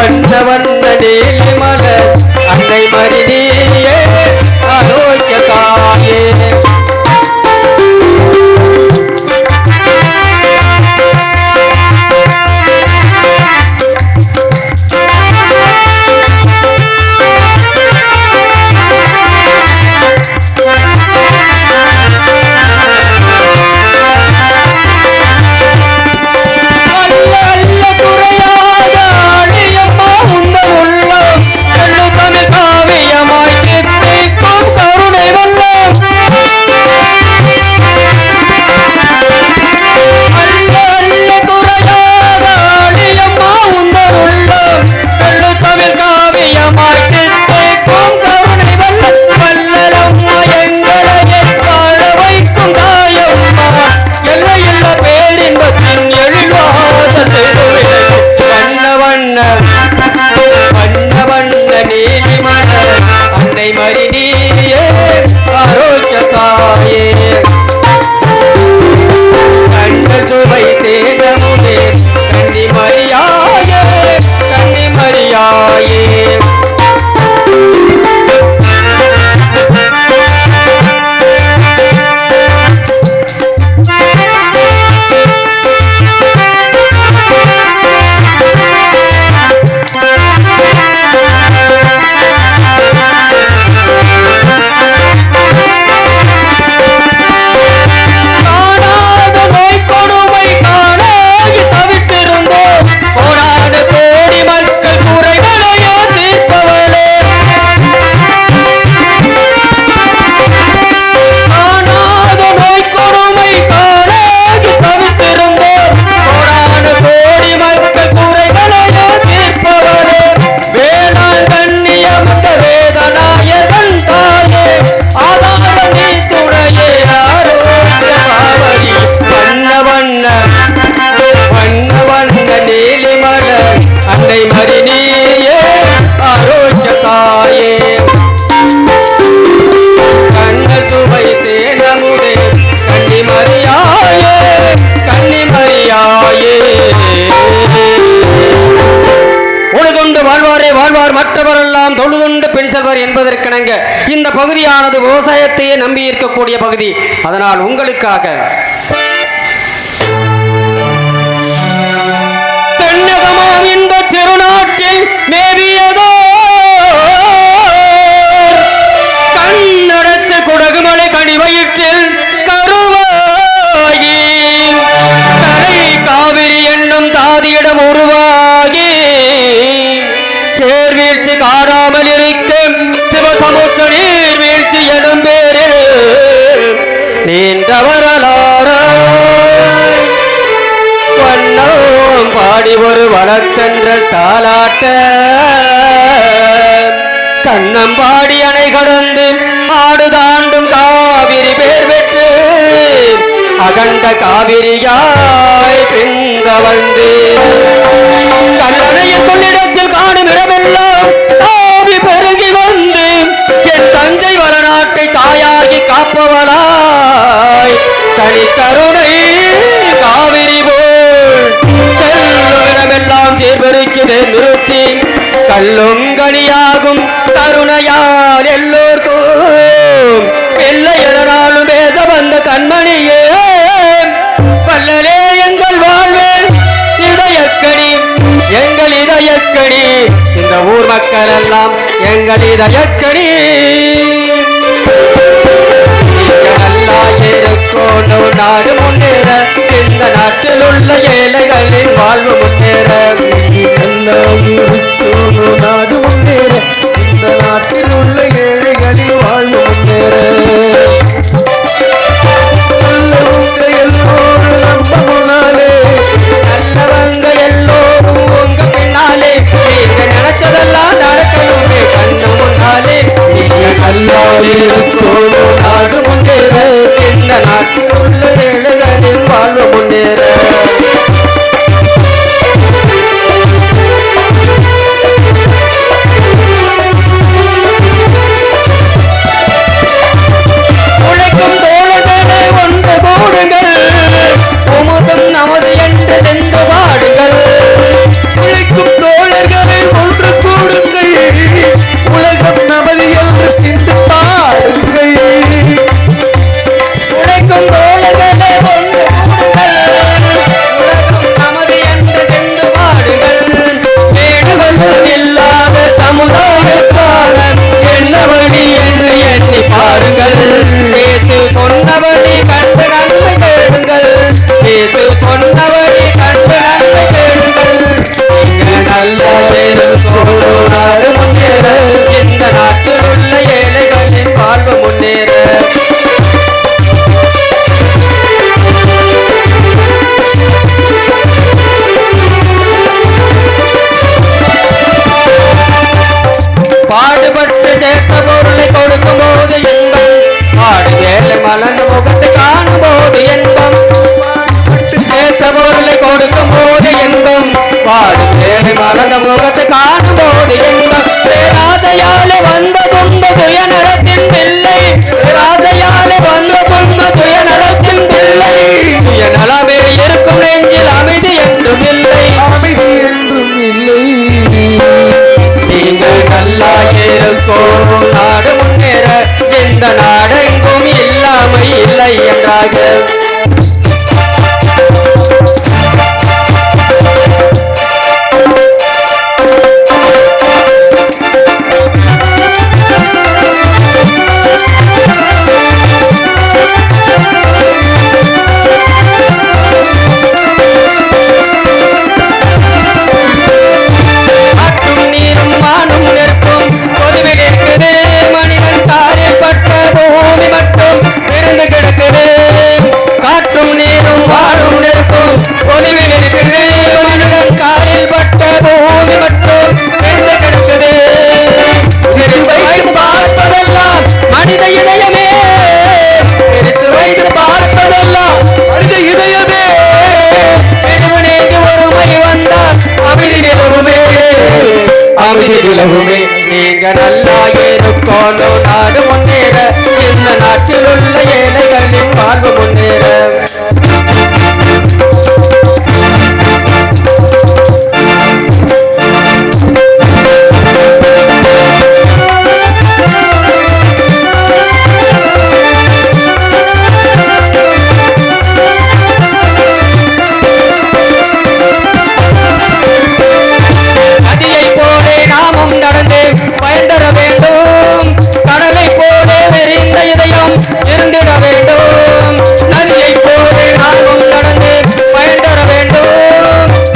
வண்ண வண்ண நீலி மலர் அன்னை மரியே ஆரோக்கிய தாயே மற்றவரெல்லாம் தொழுதுண்டு பெண் செல்வர் என்பதற்கிணங்க இந்த பகுதியானது விவசாயத்தையே நம்பி இருக்கக்கூடிய பகுதி. அதனால் உங்களுக்காக தென்னகமாம் இந்த திருநாட்டில் மேவியதோ கண்ணடத்து குடகுமலை கனிவயிற்றில் கருவாகி தலை காவிரி என்னும் தாதியிடம் உருவாகி தேர்வீழ்ச்சி காணாமல் இருக்கும் சிவசமுத்திர நீர்வீழ்ச்சி எனும் பேரில் நீண்ட வரலாறு வண்ணம் பாடி ஒரு வளர்த்தென்றல் தாலாட்ட கண்ணம்பாடி அணை கடந்து ஆடு தாண்டும் காவிரி பேர் பெற்று அகண்ட காவிரியாய் பிந்தவழ்ந்து கல்லணையில் கொள்ளிடத்தில் காணும் இடமெல்லாம் ஆவி பெருகி வந்து என் தஞ்சை வளநாட்டை தாயாகி காப்பவளாய் தனி கருணை காவிரி போல் செல்லும் இடமெல்லாம் சீர்பெருக்கிலே நிறுத்தி கல்லும் கனியாகும் கருணையால் எல்லோர்க்கும் வெள்ளை எடனாலும் பேச வந்த கண்மணியே வல்லலே எங்கள் வாழ்வே இதயக்கணி எங்கள் இதயக்கணி இந்த ஊர் மக்கள் எல்லாம் எங்கள் இதயக்கணி நல்லா இருக்கணும் நாடு முன்னேற இந்த நாட்டில் உள்ள ஏழைகளின் வாழ்வு முன்னேற நாடு முன்னேற இந்த நாட்டில் உள்ள ஏழைகளின் வாழ்வு முன்னேற எல்லோரும் நம்ம முன்னாலே நல்லவங்க எல்லோரும் உங்க பின்னாலே நீங்க நினைச்சதெல்லாம் நடக்கணுமே கண்ணு முன்னாலே நீங்க நல்லா இருக்கணும் நாடு முன்னேற இந்த நாட்டில் உள்ள ஏழைகளின் வாழ்வு முன்னேற உலக இருக்கோணும் நாடு முன்னேற இந்த நாட்டில் உள்ள ஏழைகளின் வாழ்வு முன்னேற பாடுபட்டு சேர்த்த பொருளை கொடுக்கும் போது இன்பம் பாடு ஏழை மலர்ந்த முகத்தை காணும் போது இன்பம் சேர்த்த பொருளை கொடுக்கும் போது இன்பம் பாடு ஏழை மலர்ந்த முகத்தை காணும் போது இன்பம் பேராசையாலே வந்த துன்ப சுயநலத்தின் பிள்ளை பேராசையாலே வந்த துன்ப சுயநலத்தின் பிள்ளை சுயநலமே இருக்கும் நெஞ்சில் அமைதி என்றும் இல்லை அமைதி என்றும் இல்லை. நீங்கள் நல்லா இருக்கோம் நாடு முன்னேற எந்த நாடெங்கும் இல்லாமை இல்லை என்றாக மனித இதயமே எடுத்து வைத்து பார்ப்பதெல்லாம் மனித இதயமே ஒருமை வந்தால் அமைதி நிலவுமே அமைதி நிலவுமே நீங்க நல்லா இருக்கோணும் நாடு முன்னேற இந்த நாட்டில் உள்ள ஏழைகளின் வாழ்வு முன்னேற நடந்து பயந்தர வேண்டும் கடலை போல விரிந்த இதயம் இருந்திட வேண்டும் நதியை போல நாமும் நடந்து பயந்தர வேண்டும்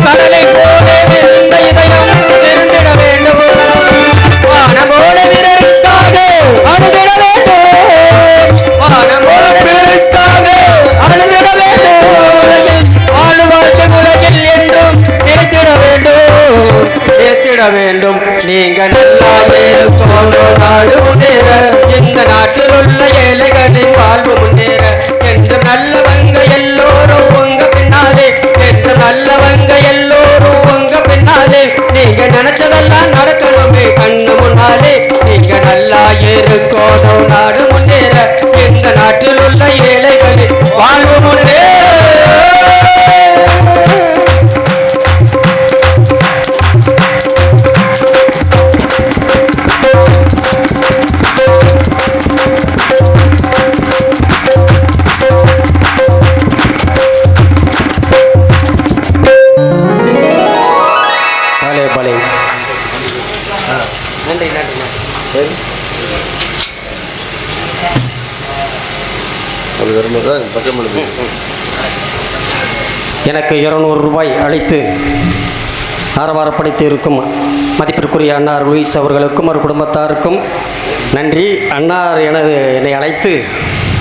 கடலை போல விரிந்த இதயம் இருந்திட வேண்டும் வானம் போல விரைக்காக அணுதிட வேண்டும் வானம் போல விரைக்காக அணுதிட வேண்டும் வாழ் வாழ்க்கை உலகில் என்றும் நிறுத்திட வேண்டும் நீங்க நல்லா இருக்கோணும் நாடு முன்னேற இந்த நாட்டில் உள்ள ஏழைகளின் வாழ்வு முன்னேற என்று நல்லவங்க எல்லோரும் உங்க பின்னாலே என்று நல்லவங்க எல்லோரும் உங்க பின்னாலே நீங்க நினைச்சதெல்லாம் நடக்கணுமே கண்ணு முன்னாலே நீங்க நல்லா இருக்கோணும் நாடு முன்னேற இந்த நாட்டில் உள்ள ஏழைகளின் வாழ்வு முன்னேற எனக்கு 200 ரூபாய் அளித்து ஆரவாரப்படுத்தி இருக்கும் மதிப்பிற்குரிய அன்னார் லூயிஸ் அவர்களுக்கும் ஒரு குடும்பத்தாருக்கும் நன்றி. அன்னார் என்னை அழைத்து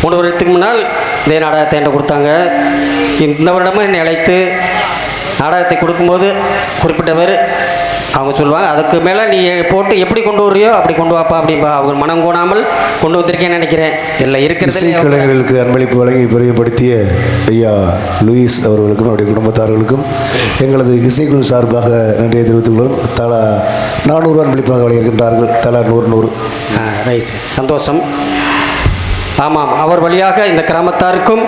3 வருடத்துக்கு முன்னால் இதே நாடகத்தை என்கிட்ட கொடுத்தாங்க. இந்த வருடமும் என்னை அழைத்து நாடகத்தை கொடுக்கும்போது குறிப்பிட்ட பேர் அவங்க சொல்லுவாங்க, அதுக்கு மேலே நீ போட்டு எப்படி கொண்டு வர்றியோ அப்படி கொண்டு வாப்பா அப்படின்பா. அவர் மனம் கோணாமல் கொண்டு வந்திருக்கேன்னு நினைக்கிறேன். இல்லை இருக்கிறது கலைஞர்களுக்கு அன்பளிப்பு வழங்கி பெரியப்படுத்திய ஐயா லூயிஸ் அவர்களுக்கும் அவருடைய குடும்பத்தார்களுக்கும் எங்களது இசைக்குழு சார்பாக நன்றியை தெரிவித்துக் கொள்ளும். தலா 400 அன்பளிப்பாக வழங்கியிருக்கின்றார்கள். தலா 100. ரைட், சந்தோஷம். ஆமாம், அவர் வழியாக இந்த கிராமத்தாருக்கும்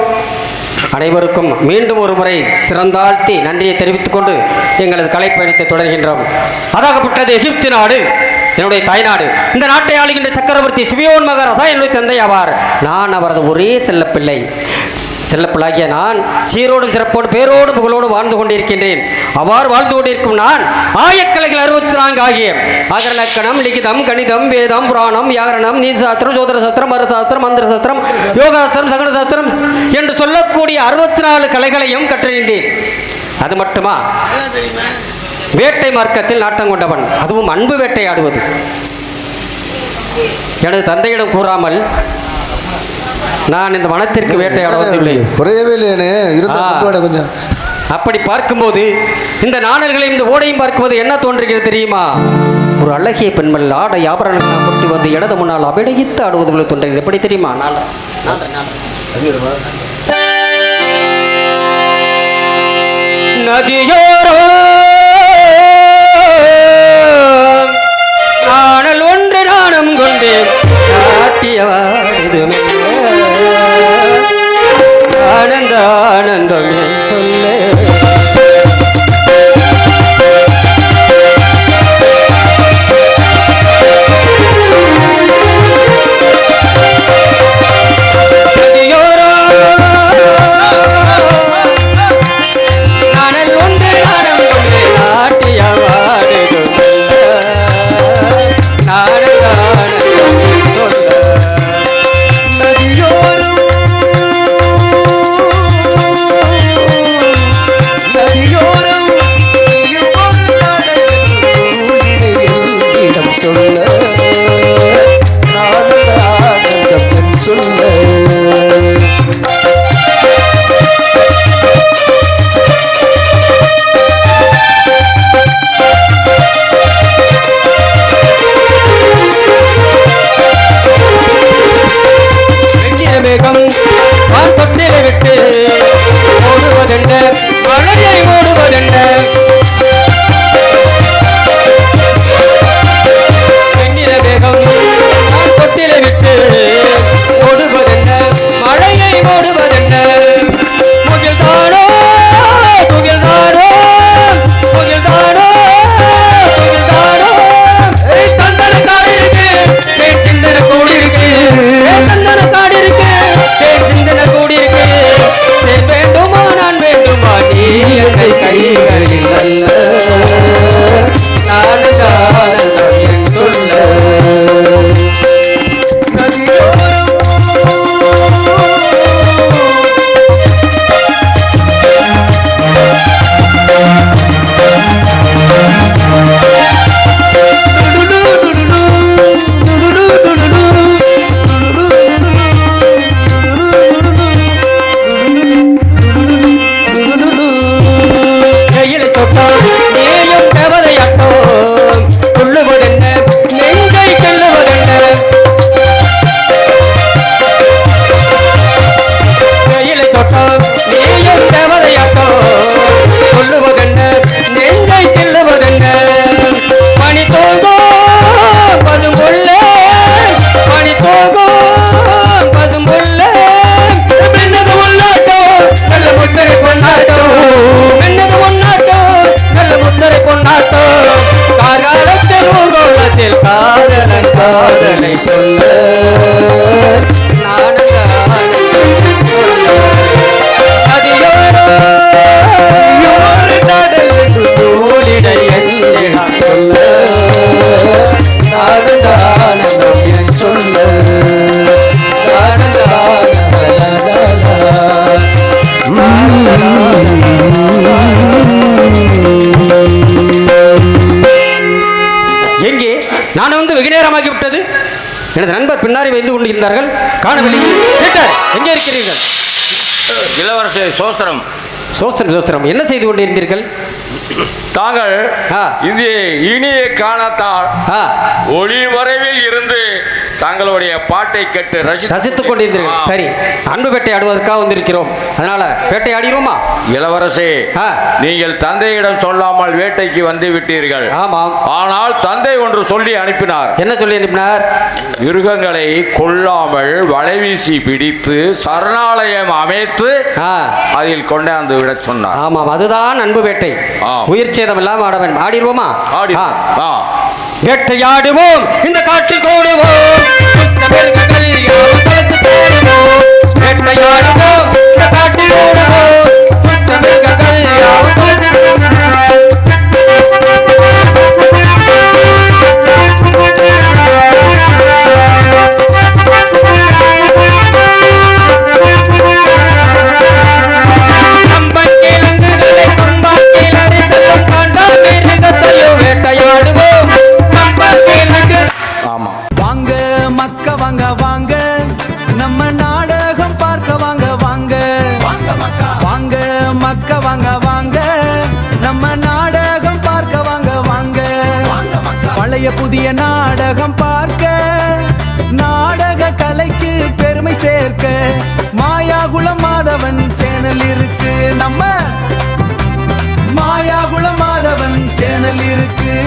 அனைவருக்கும் மீண்டும் ஒரு முறை சிறந்தாழ்த்தி நன்றியை தெரிவித்துக் கொண்டு எங்களது கலைப்பயணத்தை தொடர்கின்றோம். அதாகப்பட்டது எகிப்து நாடு, என்னுடைய தாய்நாடு. இந்த நாட்டை ஆளுகின்ற சக்கரவர்த்தி சிமியோன் மகாராஜா என்னுடைய தந்தை ஆவார். நான் அவரது ஒரே செல்லப்பிள்ளாகிய நான் சீரோடும் சிறப்போடு பேரோடு புகழோடு வாழ்ந்து கொண்டிருக்கின்றேன். அவ்வாறு வாழ்ந்து கொண்டிருக்கும் நான் ஆயக்கலைகள் 64 ஆகிய அகரலக்கணம், லிகிதம், கணிதம், வேதம், புராணம், வியாகரணம், நீதிசாஸ்திரம், ஜோதிட சாஸ்திரம், மருசாஸ்திரம், மந்திர சாஸ்திரம், யோகாஸ்திரம், சகட சாஸ்திரம் என்று சொல்லக்கூடிய 64 கலைகளையும் கற்றறிந்தேன். அது மட்டுமா வேட்டை மார்க்கத்தில் நாட்டம் கொண்டவன், அதுவும் அன்பு வேட்டையாடுவது. எனது தந்தையிடம் கூறாமல் நான் இந்த வனத்திற்கு வேட்டையாட வந்துள்ளேன். குறையவே இல்லையானே கொஞ்சம். அப்படி பார்க்கும்போது இந்த நாணல்களையும் இந்த ஓடையும் பார்க்கும்போது என்ன தோன்றுகிறது தெரியுமா? ஒரு அழகிய பெண்மல் ஆடை ஆபரணங்கள் கொண்டு வந்து இடது முன்னால் அபிடயித்து ஆடுவது போல தோன்றுகிறது. எப்படி தெரியுமா? நதியோரோ நாணல் ஒன்று நாணம் கொண்டு நாட்டியவாடுதுமே ஆனந்த ஆனந்தம் சொல்ல நான் வந்து வெகு நேரமாகிவிட்டது. எனது நண்பர் பின்னாடி வைந்து கொண்டிருந்தார்கள், காணவில்லை. எங்கே இருக்கிறீர்கள்? இளவரசே சோஸ்திரம். சோஸ்திரம் சோஸ்திரம், என்ன செய்து கொண்டிருந்தீர்கள்? தாங்கள் இந்த இனிய காணத்தால் ஒளி வரைவில் இருந்து தங்களுடைய பாட்டை கேட்டு ரசித்துக் கொண்டிருந்தீர்கள். சரி, அன்பு வேட்டை ஆடுவதற்காக வந்திருக்கிறோம், அதனால வேட்டை ஆடிடுவோமா? இளவரசே, நீங்கள் தந்தையிடம் சொல்லாமல் வேட்டைக்கு வந்து விட்டீர்கள். ஆமாம். ஆனால் தந்தை ஒன்று சொல்லி அனுப்பினார். என்ன சொல்லி அனுப்பினார்? மிருகங்களை கொல்லாமல் வலைவீசி பிடித்து சரணாலயம் அமைத்து அதில் கொண்டாந்து விட சொன்னார். ஆமாம், அதுதான் அன்பு வேட்டை. உயிர் சேதம் எல்லாம் ஆட வேண்டும். ஆடிடுவோமா? வேட்டையாடுவோம், இந்த காட்டில் கூடுவோம், வேட்டையாடுவோம், இந்த காட்டில் கூடுவோம், கம்பக்கிழங்குகளை கம்பாக்கில் அரைத்தலும் காண்டாமிருக புதிய நாடகம் பார்க்க, நாடக கலைக்கு பெருமை சேர்க்க மாயாகுளம் மாதவன் சேனல் இருக்கு. நம்ம மாயாகுளம் மாதவன் சேனல் இருக்கு.